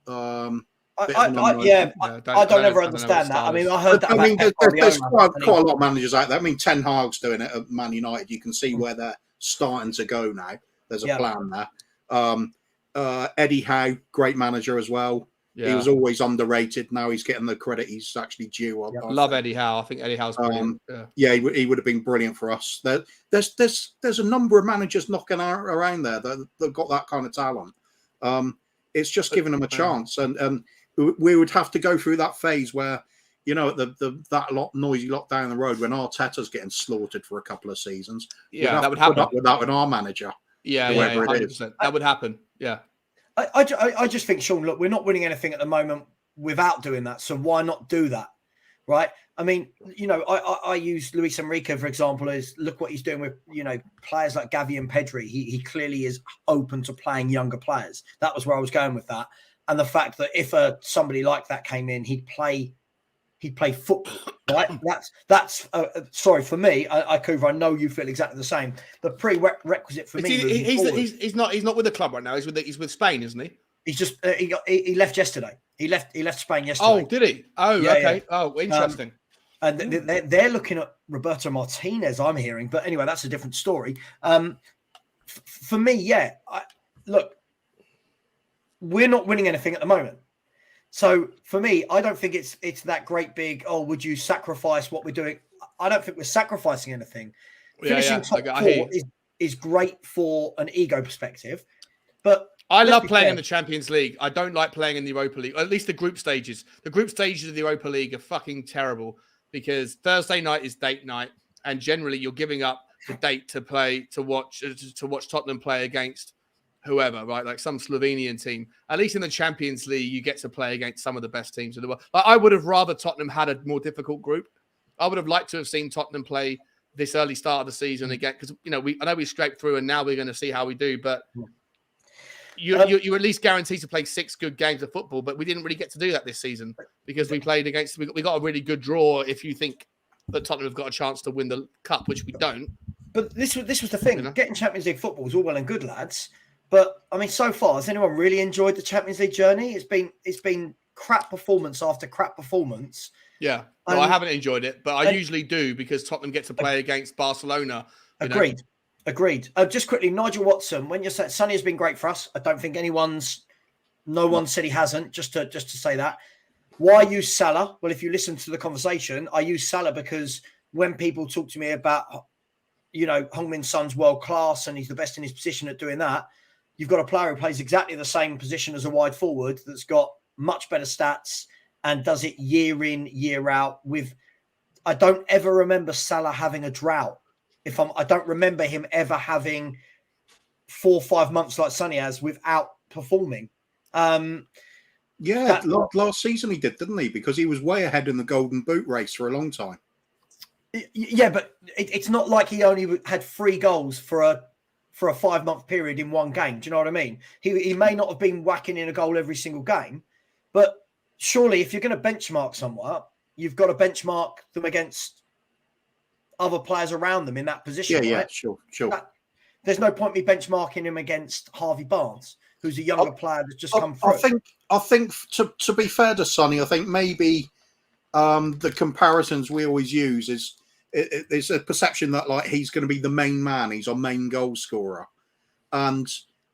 I I don't ever understand that. I mean, I heard that. I mean, there's quite a lot of managers out there. I mean, Ten Hag's doing it at Man United. You can see where they're starting to go now. There's a plan there. Eddie Howe, great manager as well. Yeah. He was always underrated. Now he's getting the credit he's actually due. Love Eddie Howe. I think Eddie Howe's brilliant. He would have been brilliant for us. There's a number of managers knocking around there that have got that kind of talent. It's just giving them a chance, and we would have to go through that phase where, you know, that noisy lot down the road when Arteta's getting slaughtered for a couple of seasons. Yeah, that would happen. With our manager. Yeah, 100%. That would happen. Yeah. I just think, Sean, look, we're not winning anything at the moment without doing that. So why not do that? Right. I mean, you know, I use Luis Enrique, for example, as look what he's doing with, you know, players like Gavi and Pedri. He clearly is open to playing younger players. That was where I was going with that. And the fact that if somebody like that came in, he'd play football, right? That's sorry for me, Kuvva. I know you feel exactly the same. The prerequisite for me. He's not with the club right now. He's with Spain, isn't he? He's just he left yesterday. He left Spain yesterday. Oh, did he? Oh, yeah, okay. Yeah. Oh, interesting. And they're looking at Roberto Martinez, I'm hearing. But anyway, that's a different story. For me, look, we're not winning anything at the moment. So for me, I don't think it's that great big, would you sacrifice what we're doing? I don't think we're sacrificing anything. Finishing top four is great for an ego perspective. But I love playing in the Champions League. I don't like playing in the Europa League, at least the group stages. The group stages of the Europa League are fucking terrible because Thursday night is date night. And generally you're giving up the date to watch Tottenham play against whoever, right? Like some Slovenian team. At least in the Champions League, you get to play against some of the best teams in the world. Like, I would have rather Tottenham had a more difficult group. I would have liked to have seen Tottenham play this early start of the season again, because, you know, I know we scraped through and now we're going to see how we do, but you're at least guaranteed to play 6 good games of football, but we didn't really get to do that this season because we played against, we got a really good draw if you think that Tottenham have got a chance to win the cup, which we don't. But this was the thing. You know? Getting Champions League football is all well and good, lads. But I mean, so far, has anyone really enjoyed the Champions League journey? It's been crap performance after crap performance. Yeah, I haven't enjoyed it, but I usually do because Tottenham get to play against Barcelona. Agreed. Just quickly, Nigel Watson, when you're saying Sonny has been great for us, I don't think no one said he hasn't. Just to say that. Why use Salah? Well, if you listen to the conversation, I use Salah because when people talk to me about, you know, Heung-min Son's world class and he's the best in his position at doing that. You've got a player who plays exactly the same position as a wide forward that's got much better stats and does it year in, year out. I don't ever remember Salah having a drought. I don't remember him ever having 4 or 5 months like Sonny has without performing. Last season he did, didn't he? Because he was way ahead in the Golden Boot race for a long time. Yeah, but it's not like he only had 3 goals for a 5-month period in one game. Do you know what I mean? He may not have been whacking in a goal every single game, but surely if you're going to benchmark someone, you've got to benchmark them against other players around them in that position. Yeah, right? Sure. There's no point me benchmarking him against Harvey Barnes, who's a younger player that's just come through. I think to be fair to Sonny, I think maybe the comparisons we always use is it's a perception that like he's going to be the main man, he's our main goal scorer, and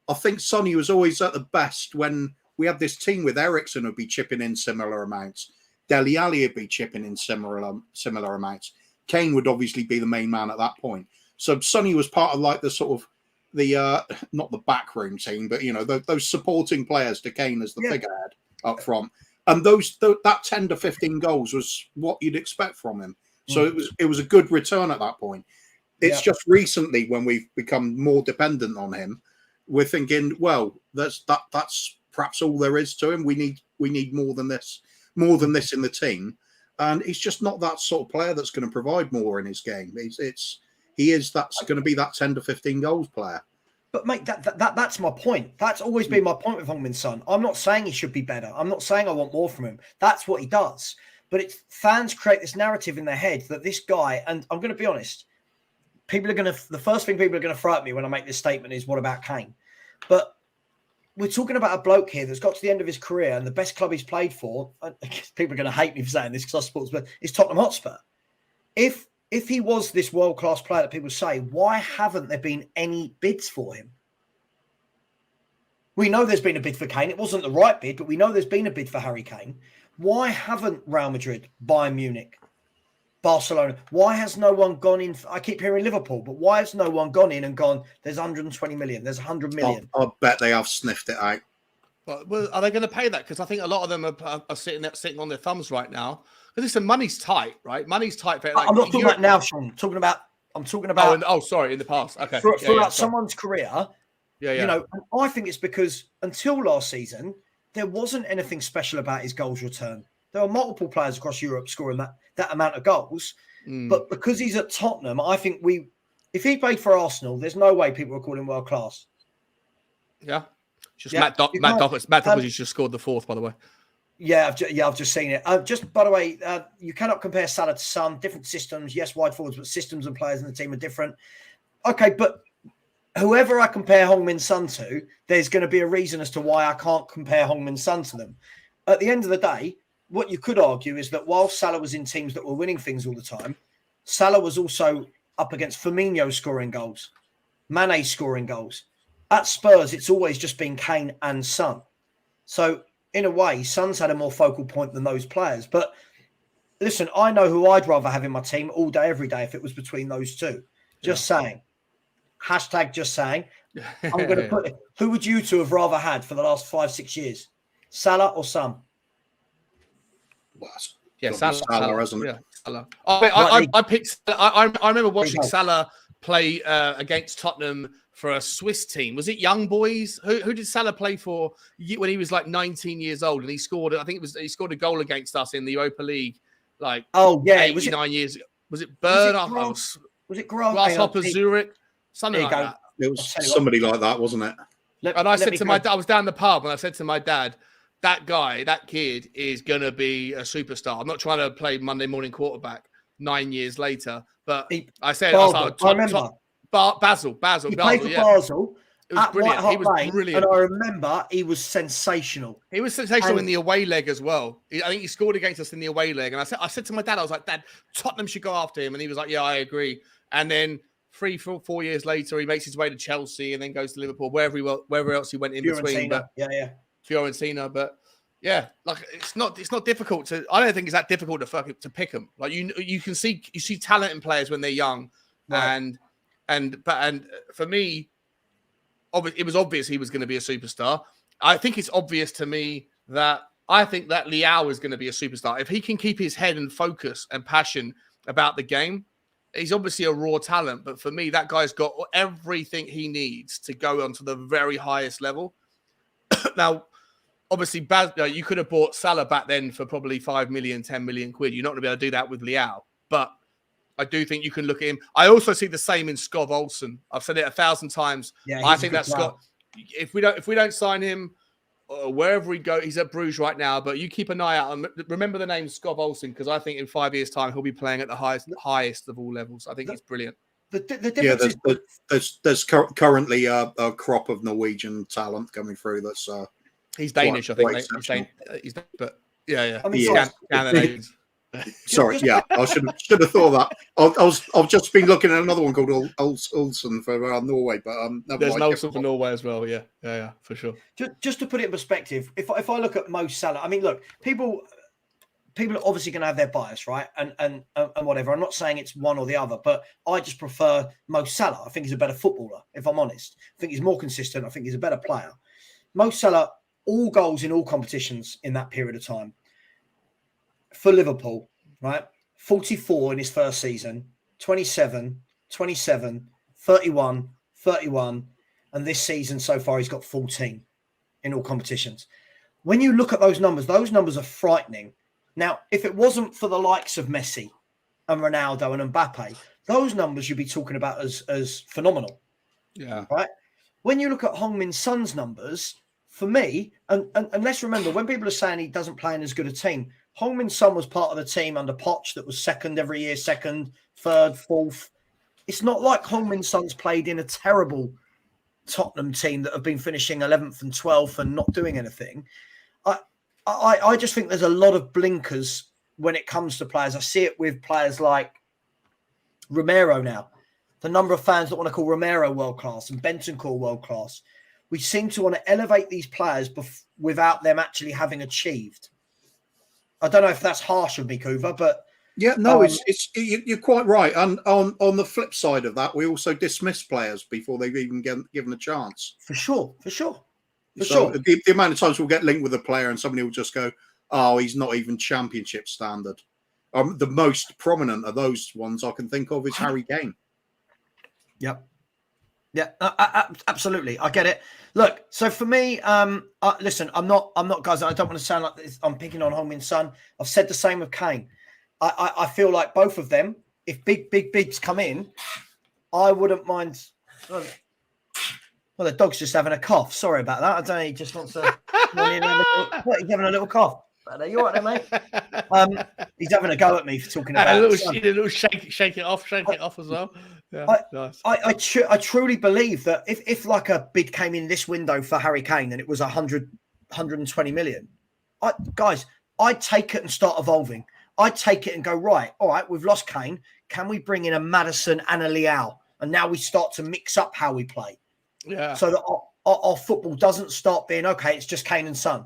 I think Sonny was always at the best when we had this team with Eriksen would be chipping in similar amounts, Dele Alli would be chipping in similar amounts, Kane would obviously be the main man at that point. So Sonny was part of like the sort of the not the backroom team, but you know those supporting players to Kane as the figurehead up front, and that 10 to 15 goals was what you'd expect from him. So it was a good return at that point. It's just recently when we've become more dependent on him, we're thinking, well, that's perhaps all there is to him. We need more than this in the team, and he's just not that sort of player that's going to provide more in his game. That's going to be that 10 to 15 goals player. But mate, that's my point. That's always been my point with Heung-min Son. I'm not saying he should be better. I'm not saying I want more from him. That's what he does. But fans create this narrative in their head that this guy, and I'm going to be honest, the first thing people are going to throw at me when I make this statement is, what about Kane? But we're talking about a bloke here that's got to the end of his career and the best club he's played for. People are going to hate me for saying this because I sports, but it's Tottenham Hotspur. If he was this world-class player that people say, why haven't there been any bids for him? We know there's been a bid for Kane. It wasn't the right bid, but we know there's been a bid for Harry Kane. Why haven't Real Madrid, Bayern Munich, Barcelona, why has no one gone in? I keep hearing Liverpool, but why has no one gone in and gone, there's 120 million, there's 100 million? I bet they have sniffed it out. Well, are they going to pay that? Because I think a lot of them are sitting on their thumbs right now. Because listen, money's tight, right? Money's tight. For, I'm not talking about now, Sean. I'm talking about. Sorry, in the past. Okay. Throughout someone's career. Yeah. You know, I think it's because until last season, there wasn't anything special about his goals return. There are multiple players across Europe scoring that amount of goals. But because he's at Tottenham, I think if he played for Arsenal, there's no way people are calling him world class. Yeah. Matt Doherty just scored the fourth, by the way. Yeah, I've just seen it. Just by the way, you cannot compare Salah to Son. Different systems, yes, wide forwards, but systems and players in the team are different. Okay, but whoever I compare Heung-min Son to, there's going to be a reason as to why I can't compare Heung-min Son to them. At the end of the day, what you could argue is that while Salah was in teams that were winning things all the time, Salah was also up against Firmino scoring goals, Mane scoring goals. At Spurs, it's always just been Kane and Son. So, in a way, Son's had a more focal point than those players. But listen, I know who I'd rather have in my team all day, every day if it was between those two. Just saying. Hashtag just saying. I'm going to put it. Who would you two have rather had for the last 5-6 years? Salah or Son? Well, Salah, hasn't it? Yeah, Salah. I picked. I remember watching Salah play against Tottenham for a Swiss team. Was it Young Boys? Who did Salah play for when he was like 19 years old? And he scored. I think he scored a goal against us in the Europa League. Like 89 years ago. Was it Bern? Was it Grasshopper Zurich? Something like that. It was somebody like that, wasn't it? And I said to my dad, I was down the pub and I said to my dad, that kid is going to be a superstar. I'm not trying to play Monday morning quarterback 9 years later, but I remember. Basel. He played for Basel. It was brilliant. He was brilliant. And I remember he was sensational. He was sensational in the away leg as well. I think he scored against us in the away leg. And I said to my dad, I was like, Dad, Tottenham should go after him. And he was like, yeah, I agree. And then 3-4 years later, he makes his way to Chelsea and then goes to Liverpool, wherever else he went in between. But Fiorentina, but yeah, like it's not difficult to. I don't think it's that difficult to pick them. Like you see talent in players when they're young, right. and for me, it was obvious he was going to be a superstar. I think it's obvious to me that I think that Leao is going to be a superstar if he can keep his head and focus and passion about the game. He's obviously a raw talent, but for me, that guy's got everything he needs to go onto the very highest level. Now, obviously, you could have bought Salah back then for probably 5 million, 10 million quid. You're not going to be able to do that with Leao, but I do think you can look at him. I also see the same in Skov Olsen. I've said it 1,000 times. Yeah, I think that Scott, if we don't sign him, wherever we go, he's at Bruges right now, but you keep an eye out and remember the name Skov Olsen, because I think in 5 years' time he'll be playing at the highest of all levels. I think he's brilliant. There's currently a crop of Norwegian talent coming through. That's he's Danish, I think. He's but yeah. I mean, sorry, yeah, I should have thought that. I've just been looking at another one called Olsen for Norway, but there's an Olsen for Norway as well. Yeah, for sure. Just to put it in perspective, if I look at Mo Salah, I mean, look, people are obviously going to have their bias, right? And whatever. I'm not saying it's one or the other, but I just prefer Mo Salah. I think he's a better footballer, if I'm honest. I think he's more consistent. I think he's a better player. Mo Salah, all goals in all competitions in that period of time. For Liverpool, right? 44 in his first season, 27, 27, 31, 31. And this season so far, he's got 14 in all competitions. When you look at those numbers are frightening. Now, if it wasn't for the likes of Messi and Ronaldo and Mbappe, those numbers you'd be talking about as phenomenal. Yeah. Right? When you look at Heung-min Son's numbers, for me, and let's remember, when people are saying he doesn't play in as good a team, Heung-min Son was part of the team under Poch that was second every year, second, third, fourth. It's not like Heung-min Son's played in a terrible Tottenham team that have been finishing 11th and 12th and not doing anything. I just think there's a lot of blinkers when it comes to players. I see it with players like Romero now. The number of fans that want to call Romero world class and Bentancur world class. We seem to want to elevate these players without them actually having achieved. I don't know if that's harsh of me, Kuvva, but yeah, no, you're quite right. And on the flip side of that, we also dismiss players before they've even given a chance. For sure. The amount of times we'll get linked with a player and somebody will just go, "Oh, he's not even Championship standard." The most prominent of those ones I can think of is Harry Kane. Yep. Yeah, absolutely. I get it. Look, so for me, listen, I'm not, guys. I don't want to sound like this. I'm picking on Heung-min's son. I've said the same of Kane. I feel like both of them, if big bigs come in, I wouldn't mind. Well, the dog's just having a cough. Sorry about that. I don't know. He just wants to. He's having a little cough. Are you all right there, mate? He's having a go at me for talking about a little shake it off as well. Yeah, nice. I truly believe that if like a bid came in this window for Harry Kane and it was 120 million, guys, I'd take it and start evolving. I'd take it and go, right, all right, we've lost Kane. Can we bring in a Maddison and a Leao? And now we start to mix up how we play. Yeah. So that our football doesn't start being, okay, it's just Kane and Son.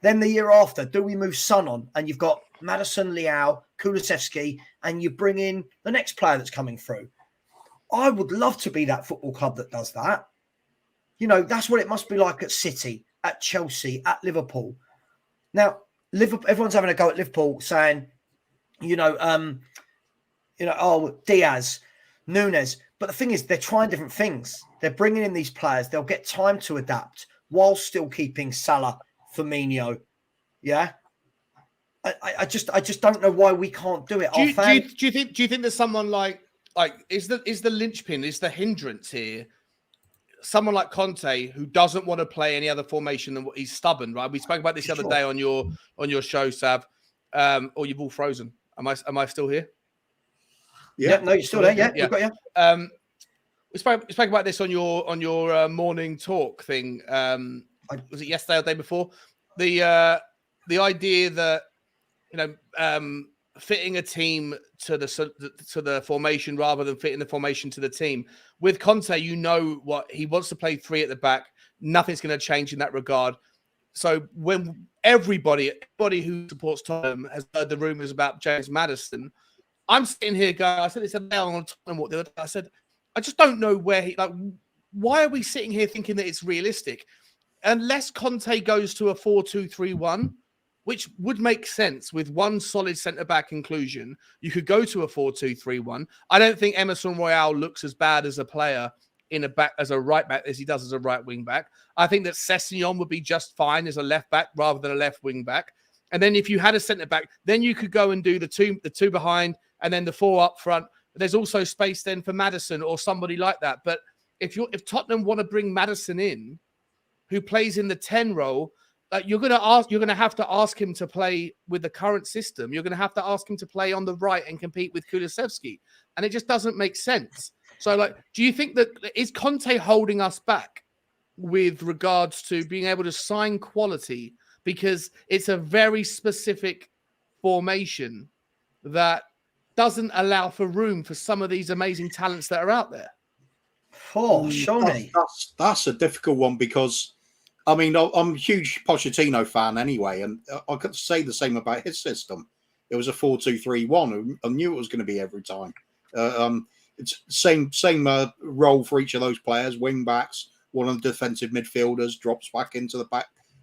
Then the year after, do we move Son on? And you've got Maddison, Leao, Kulusevski, and you bring in the next player that's coming through. I would love to be that football club that does that. You know, that's what it must be like at City, at Chelsea, at Liverpool. Now, everyone's having a go at Liverpool saying, oh, Diaz, Nunes. But the thing is, they're trying different things. They're bringing in these players. They'll get time to adapt while still keeping Salah, Firmino. Yeah. I just don't know why we can't do it. Do you think there's someone like is the linchpin, is the hindrance here someone like Conte who doesn't want to play any other formation than what he's stubborn, right? We spoke about this the other day on your show, Sav. Or you've all frozen. Am I still here? Yeah, no, you're still there. Yeah, we've got you. We spoke about this on your morning talk thing. Was it yesterday or the day before? The idea that fitting a team to the formation rather than fitting the formation to the team. With Conte, you know what he wants to play 3 at the back. Nothing's going to change in that regard. So when everybody who supports Tottenham has heard the rumours about James Maddison, I'm sitting here going, I said this on Tottenham Walk the other day. I said, I just don't know where why are we sitting here thinking that it's realistic? Unless Conte goes to a 4-2-3-1, which would make sense with one solid centre-back inclusion, you could go to a 4-2-3-1. I don't think Emerson Royale looks as bad as a player in a back as a right back as he does as a right wing back. I think that Sessegnon would be just fine as a left back rather than a left wing back. And then if you had a centre-back, then you could go and do the two behind and then the 4 up front. There's also space then for Maddison or somebody like that. But if Tottenham want to bring Maddison in, who plays in the 10 role, you're going to have to ask him to play with the current system. You're going to have to ask him to play on the right and compete with Kulusevski. And it just doesn't make sense. So, do you think that is Conte holding us back with regards to being able to sign quality? Because it's a very specific formation that doesn't allow for room for some of these amazing talents that are out there. Oh, surely. That's a difficult one because, I mean, I'm a huge Pochettino fan anyway, and I could say the same about his system. It was a 4-2-3-1. I knew it was going to be every time. It's same role for each of those players. Wing backs, one of the defensive midfielders drops back into the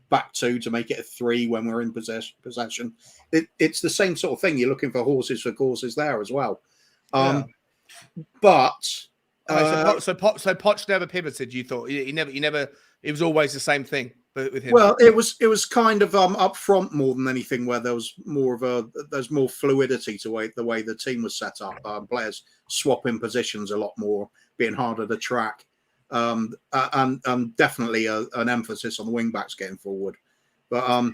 back 2 to make it a 3 when we're in possession. It's the same sort of thing. You're looking for horses for courses there as well. But so Poch never pivoted. You thought he never. It was always the same thing with him. Well, it was kind of up front more than anything, where there's more fluidity to the way the team was set up. Players swapping positions a lot more, being harder to track, and definitely an emphasis on the wing backs getting forward. But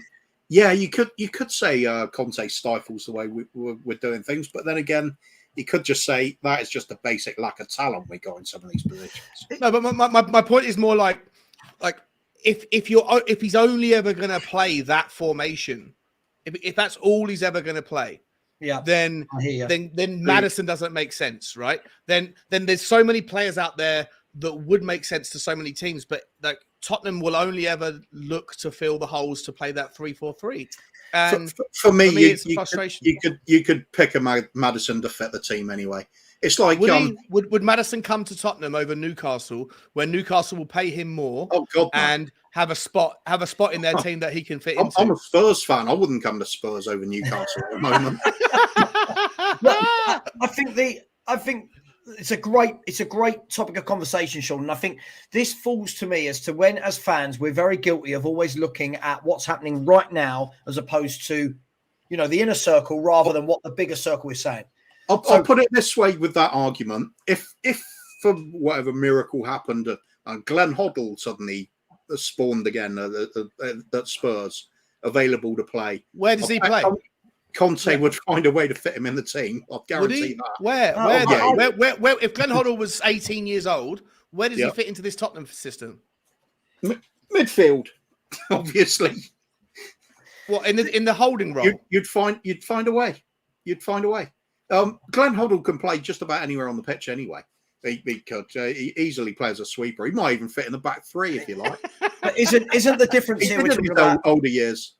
you could say Conte stifles the way we're doing things. But then again, You could just say that is just a basic lack of talent we got in some of these positions. No, but my point is more like if he's only ever going to play that formation, if that's all he's ever going to play, then Maddison doesn't make sense, right? Then there's so many players out there that would make sense to so many teams, but like Tottenham will only ever look to fill the holes to play that 3-4-3. And for me, it's a frustration. You could pick a Maddison to fit the team anyway. It's like would Maddison come to Tottenham over Newcastle, where Newcastle will pay him more and have a spot in their team that he can fit into? I'm a Spurs fan. I wouldn't come to Spurs over Newcastle at the moment. I think it's a great topic of conversation, Sean. And I think this falls to me as to when, as fans, we're very guilty of always looking at what's happening right now as opposed to, the inner circle rather than what the bigger circle is saying. I'll put it this way with that argument. If for whatever miracle happened, Glenn Hoddle suddenly spawned again at Spurs, available to play. Where does he play? Conte would find a way to fit him in the team. I'll guarantee that. Where? If Glenn Hoddle was 18 years old, where does he fit into this Tottenham system? Midfield, obviously. What in the holding role? You'd find a way. Glenn Hoddle can play just about anywhere on the pitch anyway. He could easily play as a sweeper. He might even fit in the back three if you like. But isn't the difference here? We're talking about older years.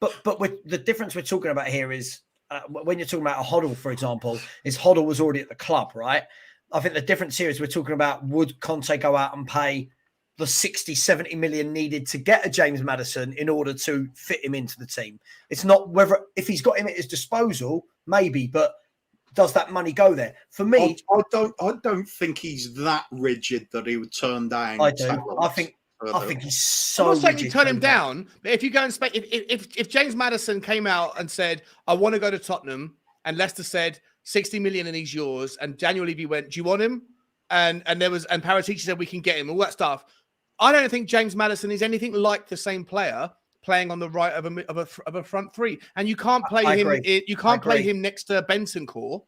But the difference we're talking about here is when you're talking about a Hoddle, for example, is Hoddle was already at the club, right? I think the difference here is we're talking about would Conte go out and pay the 60, 70 million needed to get a James Maddison in order to fit him into the team. It's not whether if he's got him at his disposal, maybe, but does that money go there? For me, I don't think he's that rigid that he would turn down. I do. I think he's so. I'm not saying you turn him down, but if you go and if James Maddison came out and said, "I want to go to Tottenham," and Leicester said 60 million and he's yours, and Daniel Levy went, "Do you want him?" and Paratici said, "We can get him," all that stuff. I don't think James Maddison is anything like the same player playing on the right of a front three, and you can't play him. You can't play him next to Bentancur.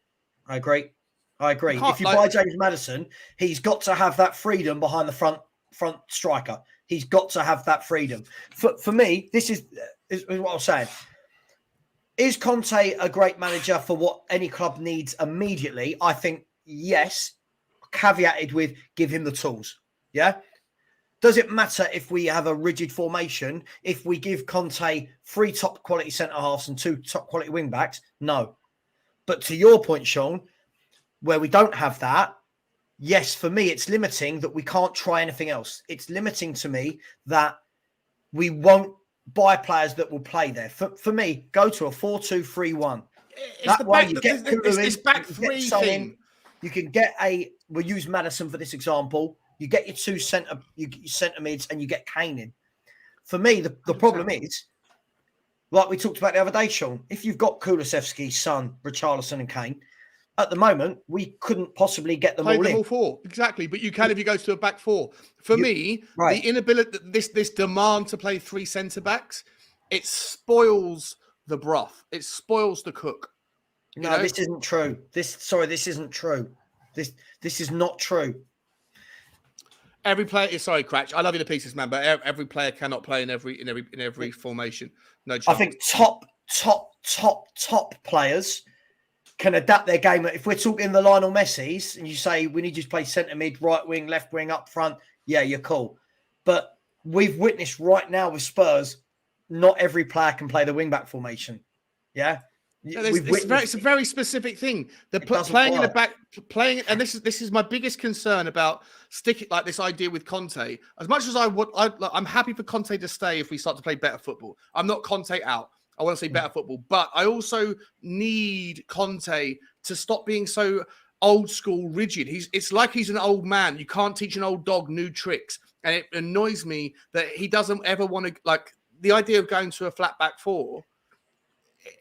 I agree. If you buy James Maddison, he's got to have that freedom behind the front striker. He's got to have that freedom. For me, this is what I'm saying. Is Conte a great manager for what any club needs immediately? I think yes, caveated with give him the tools. Yeah. Does it matter if we have a rigid formation? If we give Conte 3 top quality centre halves and 2 top quality wing backs? No. But to your point, Sean, where we don't have that, yes, for me, it's limiting that we can't try anything else. It's limiting to me that we won't buy players that will play there. For me, go to a 4-2-3-1. It's back three thing. You can get we'll use Maddison for this example. You get your 2 centre mids and you get Kane in. For me, the problem is, like we talked about the other day, Sean, if you've got Kulusevski, Son, Richarlison and Kane, at the moment, we couldn't possibly get them all in. All 4, exactly. But you can if you go to a back 4. For me, the inability, this demand to play 3 centre-backs, it spoils the broth. It spoils the cook. This isn't true. This isn't true. This is not true. Every player is Cratch. I love you to pieces, man, but every player cannot play in every formation. No chance. I think top players can adapt their game. If we're talking the Lionel Messi's and you say we need you to play centre mid, right wing, left wing, up front, yeah, you're cool. But we've witnessed right now with Spurs, not every player can play the wing back formation. Yeah. It's a very specific thing. Playing in the back, and this is my biggest concern about sticking like this idea with Conte. As much as I'm happy for Conte to stay if we start to play better football. I'm not Conte out. I want to see better football, but I also need Conte to stop being so old school, rigid. It's like he's an old man. You can't teach an old dog new tricks, and it annoys me that he doesn't ever want to like the idea of going to a flat back 4.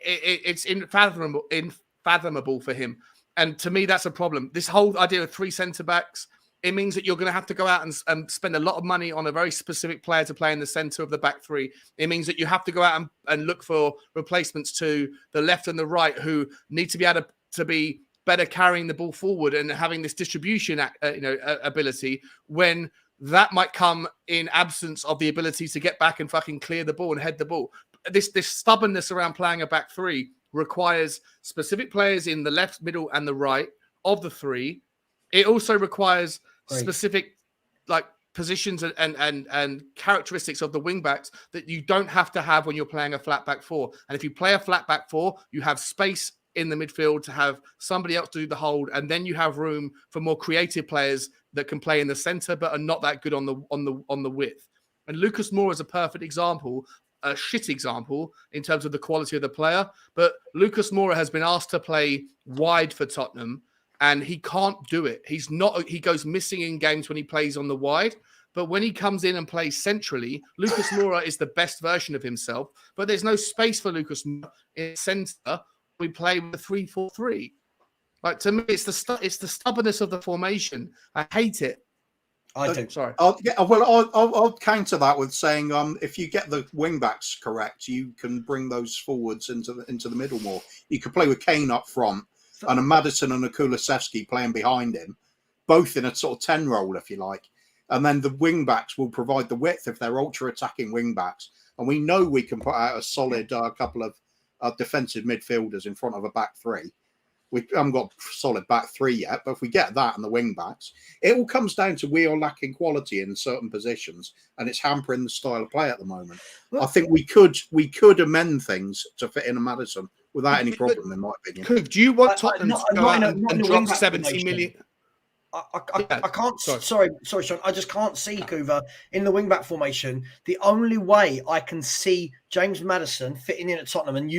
It's unfathomable for him. And to me, that's a problem. This whole idea of 3 centre-backs, it means that you're going to have to go out and spend a lot of money on a very specific player to play in the centre of the back 3. It means that you have to go out and look for replacements to the left and the right who need to be able to be better carrying the ball forward and having this distribution, ability when that might come in absence of the ability to get back and fucking clear the ball and head the ball. This stubbornness around playing a back three requires specific players in the left, middle, and the right of the three. It also requires specific positions and characteristics of the wing backs that you don't have to have when you're playing a flat back four. And if you play a flat back four, you have space in the midfield to have somebody else do the hold, and then you have room for more creative players that can play in the center but are not that good on the width. And Lucas Moura is a perfect example, a shit example in terms of the quality of the player. But Lucas Moura has been asked to play wide for Tottenham, and he can't do it. He goes missing in games when he plays on the wide. But when he comes in and plays centrally, Lucas Moura is the best version of himself. But there's no space for Lucas Moura in center. We play with a 3-4-3. Like, to me, it's the stubbornness of the formation. I hate it. I do. Sorry. I'll counter that with saying, if you get the wing backs correct, you can bring those forwards into the middle more. You could play with Kane up front and a Maddison and a Kulusevski playing behind him, both in a sort of 10 role, if you like. And then the wing backs will provide the width if they're ultra attacking wing backs. And we know we can put out a solid couple of defensive midfielders in front of a back three. We haven't got solid back three yet, but if we get that and the wing backs, it all comes down to we are lacking quality in certain positions, and it's hampering the style of play at the moment. Well, I think we could amend things to fit in a Madison without any problem, in my opinion. Do you want Tottenham to go out and drop 70 million? I can't. Sorry, Sean. I just can't see Kuvva in the wing back formation. The only way I can see James Maddison fitting in at Tottenham, and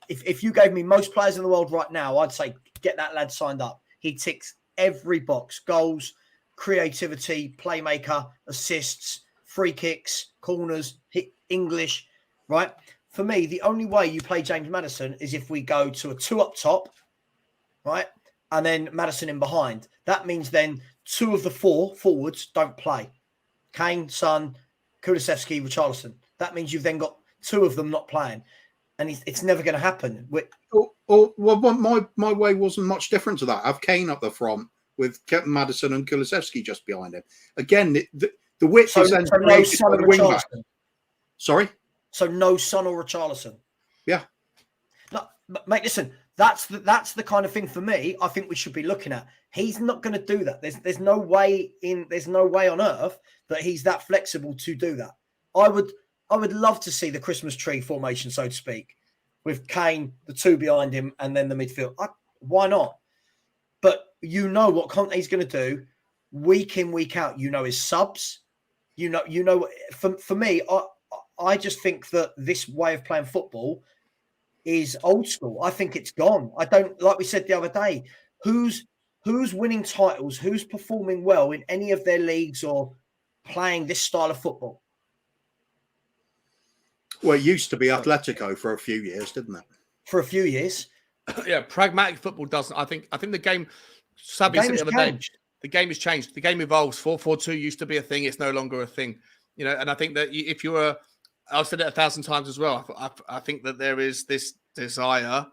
if you gave me most players in the world right now, I'd say get that lad signed up. He ticks every box: goals, creativity, playmaker, assists, free kicks, corners, English. Right. For me, the only way you play James Maddison is if we go to a 2 up top, right? And then Maddison in behind. That means then 2 of the 4 forwards don't play. Kane, Son, Kulusevski, Richarlison. That means you've then got 2 of them not playing. And it's never going to happen. My way wasn't much different to that. I have Kane up the front with Maddison and Kulusevski just behind him. Again, the width is then created by the wing back. Sorry? So no Son or Richarlison? Yeah. No, mate, listen. That's the kind of thing for me I think we should be looking at. He's not going to do that. There's no way on earth that he's that flexible to do that. I would love to see the Christmas tree formation, so to speak, with Kane, the 2 behind him, and then the midfield. Why not? But you know what Conte's going to do week in, week out. You know his subs. You know. For me, I just think that this way of playing football is old school. I think it's gone. I don't, like we said the other day, who's winning titles, who's performing well in any of their leagues or playing this style of football? Well, it used to be Atletico for a few years, didn't it? For a few years. Yeah, pragmatic football doesn't. I think the game, Sabi said the other day, the game has changed. The game evolves. 4-4-2 used to be a thing. It's no longer a thing. And I think that if you're I've said it 1,000 times as well. I think that there is this desire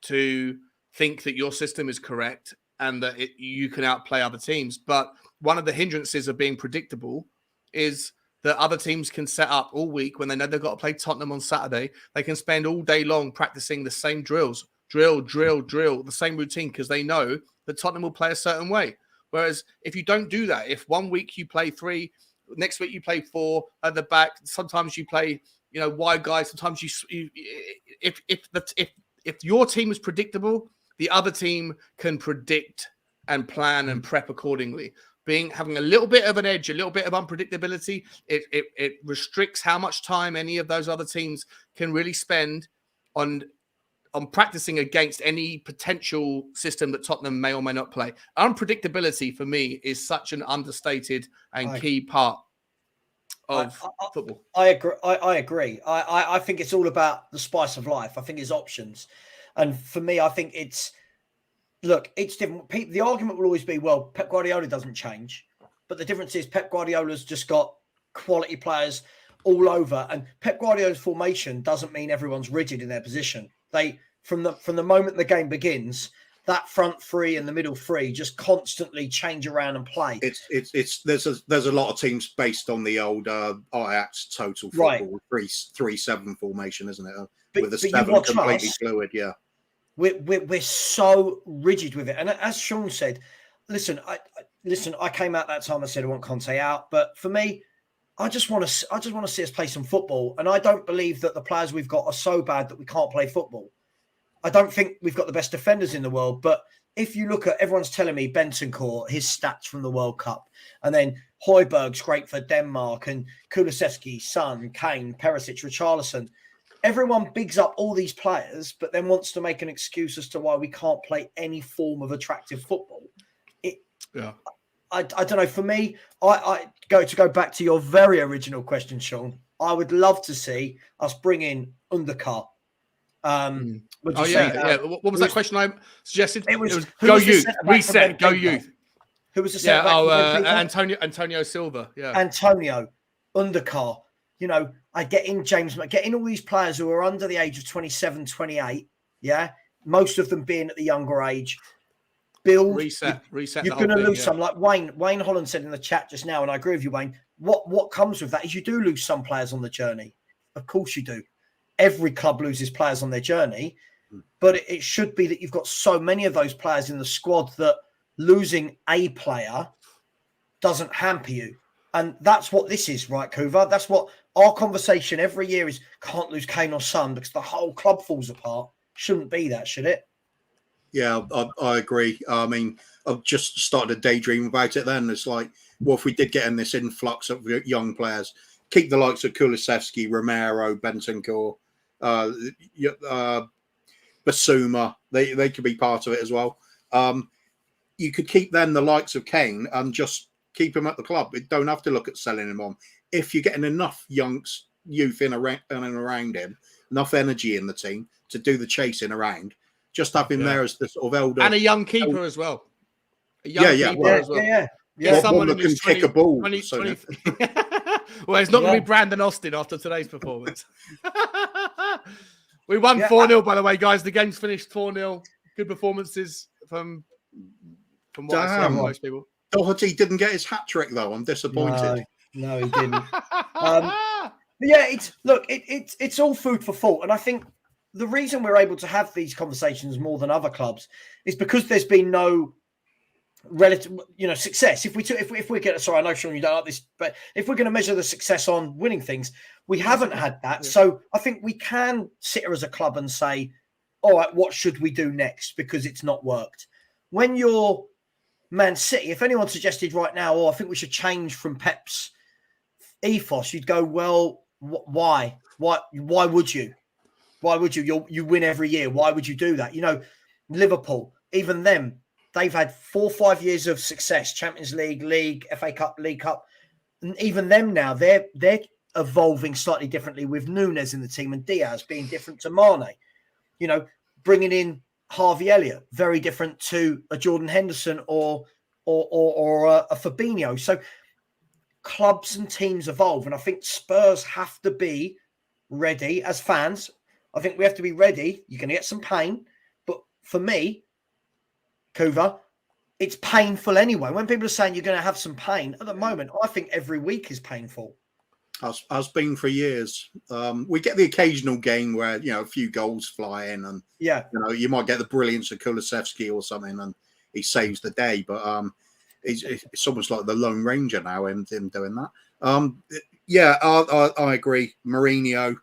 to think that your system is correct and that you can outplay other teams. But one of the hindrances of being predictable is that other teams can set up all week when they know they've got to play Tottenham on Saturday. They can spend all day long practicing the same drills, drill, the same routine, because they know that Tottenham will play a certain way. Whereas if you don't do that, if one week you play 3, next week you play 4 at the back. Sometimes you play, wide guys. Sometimes if your team is predictable, the other team can predict and plan and prep accordingly. Having a little bit of an edge, a little bit of unpredictability, it restricts how much time any of those other teams can really spend on practicing against any potential system that Tottenham may or may not play. Unpredictability for me is such an understated and key part of football. I agree. I think it's all about the spice of life. I think it's options. And for me, I think it's different. The argument will always be, well, Pep Guardiola doesn't change. But the difference is Pep Guardiola's just got quality players all over. And Pep Guardiola's formation doesn't mean everyone's rigid in their position. From the moment the game begins, that front three and the middle three just constantly change around and play. There's a lot of teams based on the old Ajax total football 3-7 formation, isn't it? With the 7 completely fluid, yeah. We're so rigid with it, and as Sean said, listen, I came out that time. I said I want Conte out, but for me, I just want to see us play some football, and I don't believe that the players we've got are so bad that we can't play football. I don't think we've got the best defenders in the world, but if you look at, everyone's telling me Bentancur, his stats from the World Cup, and then Højbjerg's great for Denmark, and Kulusevski, Son, Kane, Perisic, Richarlison. Everyone bigs up all these players, but then wants to make an excuse as to why we can't play any form of attractive football. I don't know. For me, I go back to your very original question, Sean. I would love to see us bring in Undercar. What was that question I suggested? It was go youth, reset, go youth. Who was the centre back? Antonio Silva. Yeah, Antonio, Undercar. You know, I get in all these players who are under the age of 27, 28. Yeah, most of them being at the younger age. Build reset. You're going to lose some, like Wayne Holland said in the chat just now, and I agree with you, Wayne. What comes with that is you do lose some players on the journey. Of course you do. Every club loses players on their journey, but it should be that you've got so many of those players in the squad that losing a player doesn't hamper you. And that's what this is, right, Kuvva? That's what our conversation every year is. Can't lose Kane or Son because the whole club falls apart. Shouldn't be that, should it? Yeah, I agree. I mean, I've just started to daydream about it then. It's like, well, if we did get in this influx of young players, keep the likes of Kulusevski, Romero, Bentancur, Basuma, they could be part of it as well. You could keep then the likes of Kane and just keep him at the club. You don't have to look at selling him on. If you're getting enough youth in and around him, enough energy in the team to do the chasing around, just have him there as the sort of elder. And a young keeper as well. Yeah. Someone that can kick a ball. 20. Well, it's not going to be Brandon Austin after today's performance. We won 4-0, by the way, guys. The game's finished 4-0. Good performances from what I saw from most people. Doherty didn't get his hat trick though. I'm disappointed. No, he didn't. It's all food for thought, and I think the reason we're able to have these conversations more than other clubs is because there's been no relative, success. If we get, sorry, I know Sean, you don't like this, but if we're going to measure the success on winning things, we haven't had that. Yeah. So I think we can sit here as a club and say, all right, what should we do next? Because it's not worked. When you're Man City, if anyone suggested right now, I think we should change from Pep's ethos, you'd go, well, why? Why would you? Why would you? You win every year. Why would you do that? Liverpool, even them, they've had 4 or 5 years of success, Champions League, FA Cup, League Cup. And even them now, they're evolving slightly differently with Nunes in the team and Diaz being different to Mane. Bringing in Harvey Elliott, very different to a Jordan Henderson or a Fabinho. So clubs and teams evolve. And I think Spurs have to be ready as fans. I think we have to be ready. You're going to get some pain. But for me, Kuvva, it's painful anyway. When people are saying you're going to have some pain, at the moment, I think every week is painful. Has been for years. We get the occasional game where, a few goals fly in and, you might get the brilliance of Kulusevski or something and he saves the day. But it's almost like the Lone Ranger now, him doing that. I agree. Mourinho,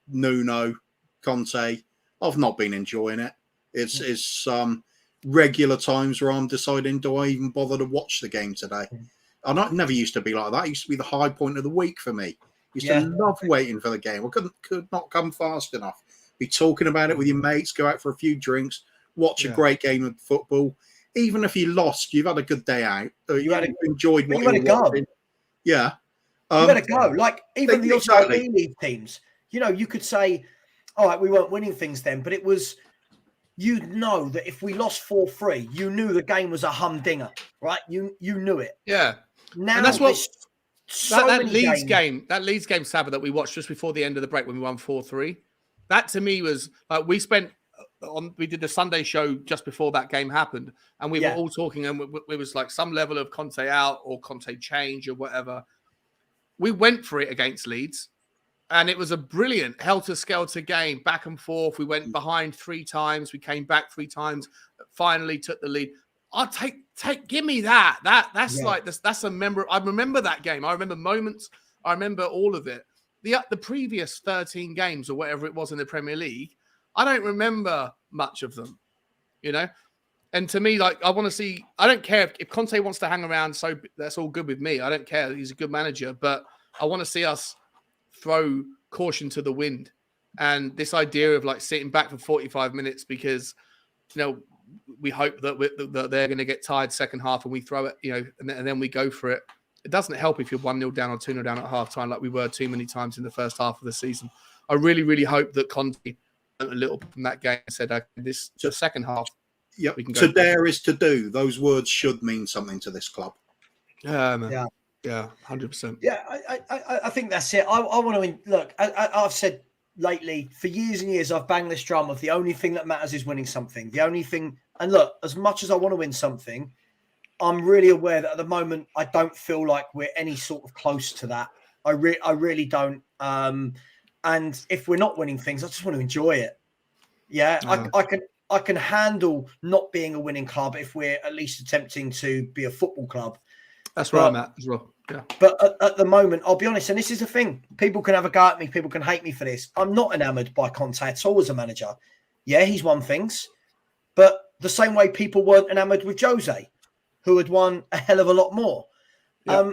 Nuno, Conte, I've not been enjoying it. It's regular times where I'm deciding, do I even bother to watch the game today? And it never used to be like that. It used to be the high point of the week for me. Used to love waiting for the game. I could not come fast enough. Be talking about it with your mates, go out for a few drinks, watch a great game of football. Even if you lost, you've had a good day out. You enjoyed what you were watching. Yeah. You better go. Like, even the Australian League teams, you could say, all right, we weren't winning things then, but it was, that if we lost 4-3, you knew the game was a humdinger, right? You knew it. Yeah. Now and that's what that Leeds game, Savva, that we watched just before the end of the break when we won 4-3. That to me was like we spent we did the Sunday show just before that game happened, and we were all talking, and it was like some level of Conte out or Conte change or whatever. We went for it against Leeds, and it was a brilliant helter-skelter game, back and forth. We went behind 3 times, we came back 3 times, finally took the lead. I'll give me that. That's a member. I remember that game. I remember moments. I remember all of it. The previous 13 games or whatever it was in the Premier League, I don't remember much of them, And to me, like, I want to see. I don't care if Conte wants to hang around. So that's all good with me. I don't care. He's a good manager, but I want to see us throw caution to the wind. And this idea of like sitting back for 45 minutes because, we hope that they're going to get tired second half and we throw it, and then we go for it. It doesn't help if you're 1-0 down or 2-0 down at halftime, like we were too many times in the first half of the season. I really, really hope that Conte learned a little bit from that game and said, the second half. Yep. To dare is to do. Those words should mean something to this club. Yeah, man. Yeah, 100%. Yeah, I think that's it. I want to look. I've said lately for years and years, I've banged this drum of the only thing that matters is winning something. The only thing, and look, as much as I want to win something, I'm really aware that at the moment I don't feel like we're any sort of close to that. I really don't. And if we're not winning things, I just want to enjoy it. Yeah, I can handle not being a winning club if we're at least attempting to be a football club. That's where I'm at as well. Yeah. But at the moment, I'll be honest, and this is the thing. People can have a go at me. People can hate me for this. I'm not enamoured by Conte at all as a manager. Yeah, he's won things. But the same way people weren't enamoured with Jose, who had won a hell of a lot more. Yeah.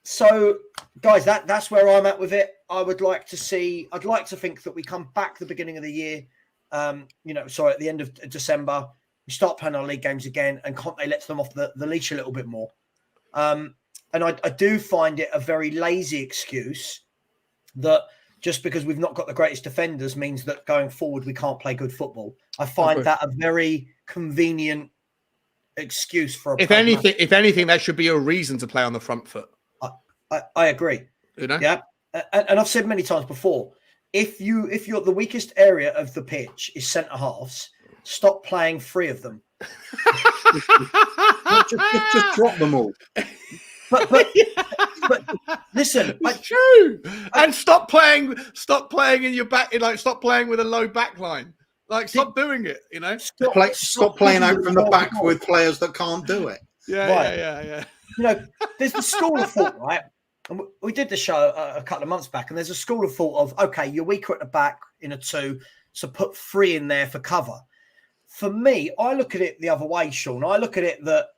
So, guys, that's where I'm at with it. I'd like to think that we come back the beginning of the year, at the end of December, we start playing our league games again, and Conte lets them off the leash a little bit more. And I do find it a very lazy excuse that just because we've not got the greatest defenders means that going forward we can't play good football. I find that a very convenient excuse for if anything, that should be a reason to play on the front foot. I agree. Yeah, and I've said many times before, if you're the weakest area of the pitch is centre halves, stop playing 3 of them. just drop them all. But listen, it's true. And stop playing in your back. Stop playing with a low back line. Stop doing it. Stop playing out from the back with players that can't do it. Yeah. There's the school of thought, right? And we did the show a couple of months back, and there's a school of thought of, okay, you're weaker at the back in a 2, so put 3 in there for cover. For me, I look at it the other way, Sean. I look at it that,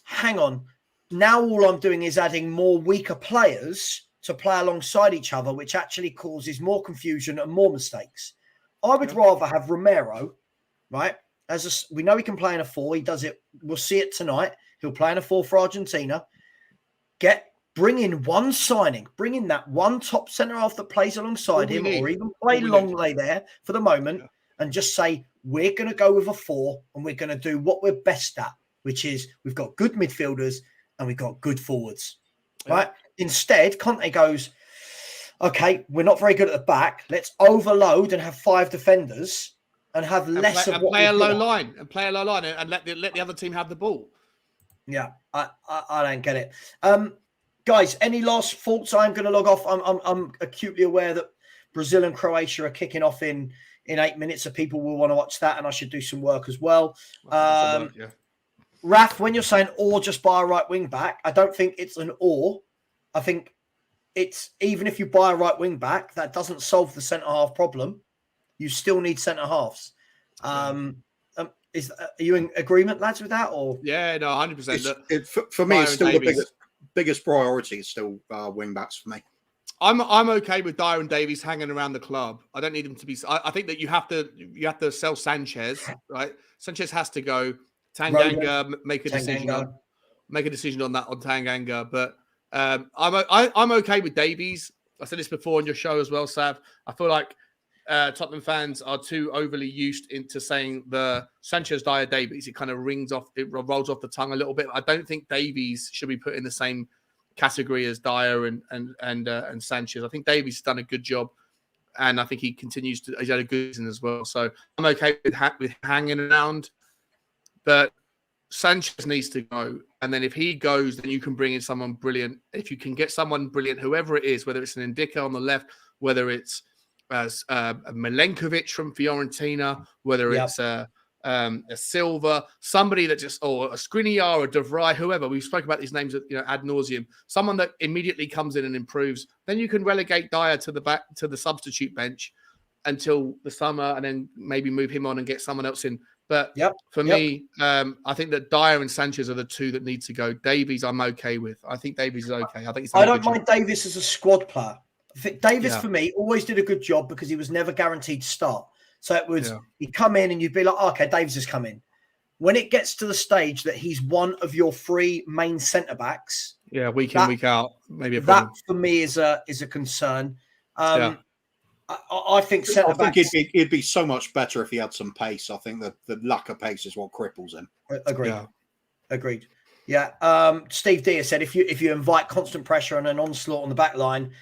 hang on, now all I'm doing is adding more weaker players to play alongside each other, which actually causes more confusion and more mistakes. I would rather have Romero, right? We know he can play in a 4. He does it. We'll see it tonight. He'll play in a 4 for Argentina. Bring in one signing. Bring in that one top centre half that plays alongside him, or even play Longley there for the moment, and just say, we're going to go with a 4 and we're going to do what we're best at, which is we've got good midfielders and we've got good forwards, right? Instead, Conte goes, okay, we're not very good at the back. Let's overload and have 5 defenders and have less of what play a low line and let the other team have the ball. Yeah, I don't get it. Guys, any last thoughts? I'm going to log off. I'm acutely aware that Brazil and Croatia are kicking off in 8 minutes, so people will want to watch that, and I should do some work as well. Raf, when you're saying or just buy a right wing back, I don't think it's an or. I think it's even if you buy a right wing back, that doesn't solve the centre half problem. You still need centre halves. Are you in agreement, lads, with that? Or yeah, no, 100%. For me, it's still the biggest priority. Is still wing backs for me. I'm okay with Dyer and Davies hanging around the club. I don't need them to be. I think that you have to sell Sanchez, right? Sanchez has to go. Tanganga, make a decision on that on Tanganga. But I'm okay with Davies. I said this before on your show as well, Sav. I feel like Tottenham fans are too overly used into saying the Sanchez, Dyer, Davies. It kind of rolls off the tongue a little bit. I don't think Davies should be put in the same category as Dyer and Sanchez. I think Davies has done a good job and I think he continues to. He's had a good season as well, so I'm okay with hanging around. But Sanchez needs to go, and then if he goes, then you can bring in someone brilliant. If you can get someone brilliant, whoever it is, whether it's an Ndicka on the left, whether it's a Milenkovic from Fiorentina, whether it's a Silva, somebody that just, or a Skriniar or De Vrij, whoever. We've spoken about these names, ad nauseum. Someone that immediately comes in and improves. Then you can relegate Dyer to the substitute bench until the summer, and then maybe move him on and get someone else in. But for me, I think that Dyer and Sanchez are the two that need to go. Davies, I'm okay with. I think Davies is okay. I don't mind Davies as a squad player. I think Davies, for me, always did a good job because he was never guaranteed to start. So it was, he'd come in and you'd be like, oh, okay, Davies has come in. When it gets to the stage that he's one of your three main centre-backs. Yeah, week in, week out, maybe a problem. That, for me, is a concern. I think centre-backs... I think it'd be so much better if he had some pace. I think that the lack of pace is what cripples him. Agreed. Yeah. Steve Deere said, if you invite constant pressure and an onslaught on the back line,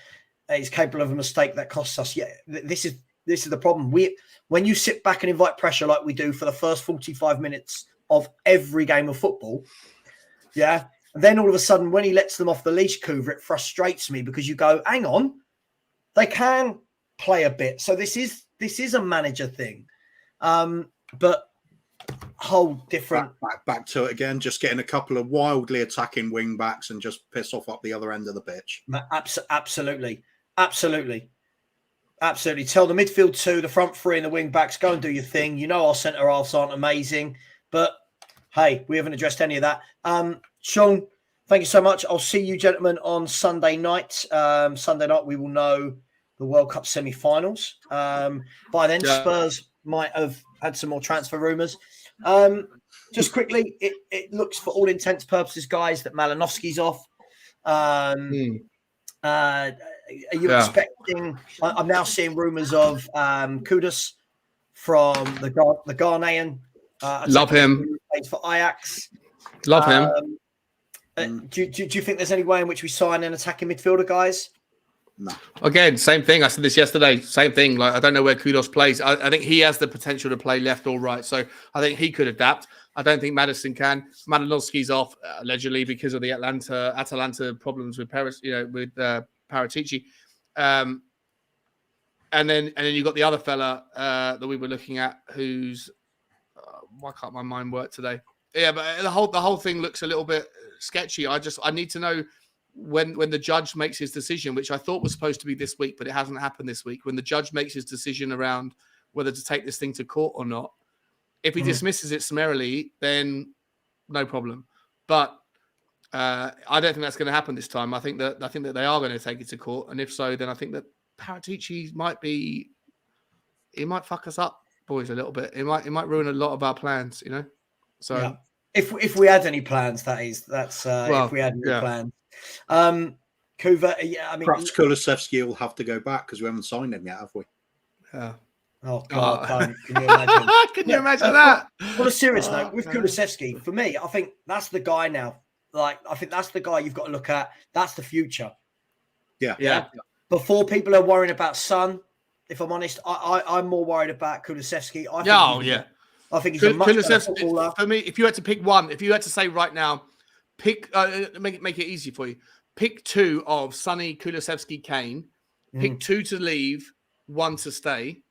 he's capable of a mistake that costs us. Yeah, this is the problem. When you sit back and invite pressure like we do for the first 45 minutes of every game of football, and then all of a sudden when he lets them off the leash, Kuvva, it frustrates me because you go, hang on, they can play a bit. So this is a manager thing, but whole different. Back to it again. Just getting a couple of wildly attacking wing backs and just piss off up the other end of the pitch. Absolutely. Tell the midfield two, the front three, and the wing backs, go and do your thing. You know our centre halves aren't amazing, but hey, we haven't addressed any of that. Sean, thank you so much. I'll see you gentlemen on Sunday night. Sunday night we will know the World Cup semi-finals. By then, Spurs might have had some more transfer rumours. Just quickly, it looks for all intents purposes, guys, that Malinovsky's off. Are you expecting? I'm now seeing rumours of Kudus from the Ghanaian. Love him. Plays for Ajax. Love him. Do you think there's any way in which we sign an attacking midfielder, guys? No. Again, same thing. I said this yesterday. Same thing. Like, I don't know where Kudus plays. I think he has the potential to play left or right. So I think he could adapt. I don't think Madison can. Malinovsky's off allegedly because of the Atalanta problems with Paratici. And then you got the other fella that we were looking at, who's why can't my mind work today? Yeah, but the whole thing looks a little bit sketchy. I need to know when the judge makes his decision, which I thought was supposed to be this week, but it hasn't happened this week. When the judge makes his decision around whether to take this thing to court or not, if he dismisses it summarily, then no problem. But I don't think that's going to happen this time. I think that they are going to take it to court, and if so, then I think that Paratici might fuck us up, boys, a little bit. It might ruin a lot of our plans, So yeah. If we had any plans, if we had any plans. Kuvva, I mean, perhaps Kulusevski will have to go back because we haven't signed him yet, have we? Yeah. Oh God! Can you imagine? Can you imagine that? On a serious note, with Kulusevski, for me, I think that's the guy now. Like, I think that's the guy you've got to look at. That's the future. Yeah. Before people are worrying about Son, if I'm honest, I'm more worried about Kulusevski. I think he's a much better footballer. For me, if you had to pick one, if you had to say right now, make it easy for you. Pick two of Sonny, Kulusevski, Kane. Pick two to leave, one to stay.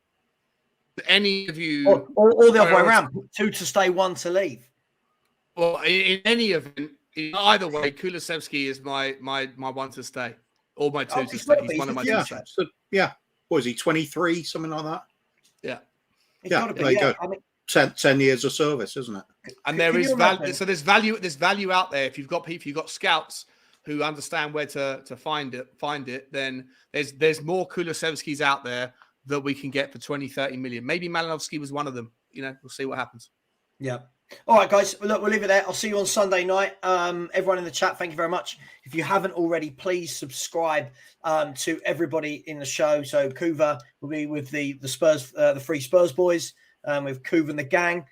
Any of you, or the other way around, two to stay, one to leave. Well, in any event, either way, Kulusevski is my one to stay, or my two to stay. He's one of my two to stay. So, what is he? 23, something like that. Yeah. There you go. I mean, 10 years of service, isn't it? And there is value. So there's value out there. If you've got scouts who understand where to find it, then there's more Kulusevskis out there that we can get for 20-30 million. Maybe Malinovsky was one of them. We'll see what happens. Yeah. All right, guys. Look, we'll leave it there. I'll see you on Sunday night. Everyone in the chat, thank you very much. If you haven't already, please subscribe to everybody in the show. So Kuvva will be with the Spurs, the Free Spurs boys, with Kuvva and the gang.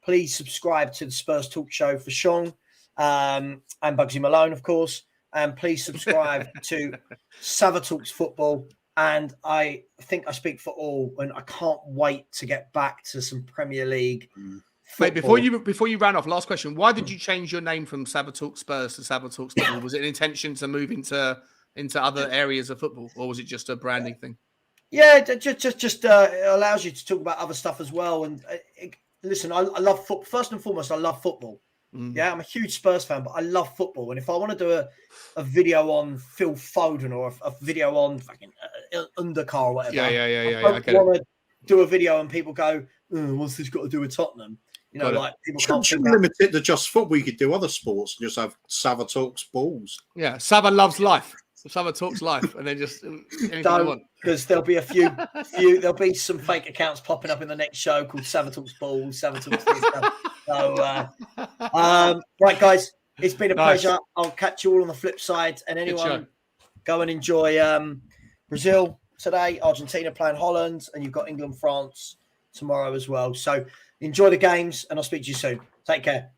Please subscribe to the Spurs Talk Show for Sean and Bugsy Malone, of course. And please subscribe to Savva Talks Football And I think I speak for all, and I can't wait to get back to some Premier League. Mate, before you ran off, last question. Why did you change your name from Savva Talks Spurs to Savva Talks Football? Was it an intention to move into other areas of football, or was it just a branding thing? Yeah, just it allows you to talk about other stuff as well. And listen, I love football. First and foremost, I love football. Yeah, I'm a huge Spurs fan, but I love football. And if I want to do a video on Phil Foden or a video on fucking Undercar or whatever, I don't want to do a video and people go, what's this got to do with Tottenham? You know, like people can't limit it to just football. You could do other sports and just have Savva Talks balls. Yeah, Savva loves life. Savva talks life, and then just anything you want. Because there'll be there'll be some fake accounts popping up in the next show called Savva Talks Balls, Savva Talks this stuff. So, right, guys, it's been a pleasure. I'll catch you all on the flip side. And anyone, go and enjoy Brazil today, Argentina playing Holland, and you've got England, France tomorrow as well. So enjoy the games, and I'll speak to you soon. Take care.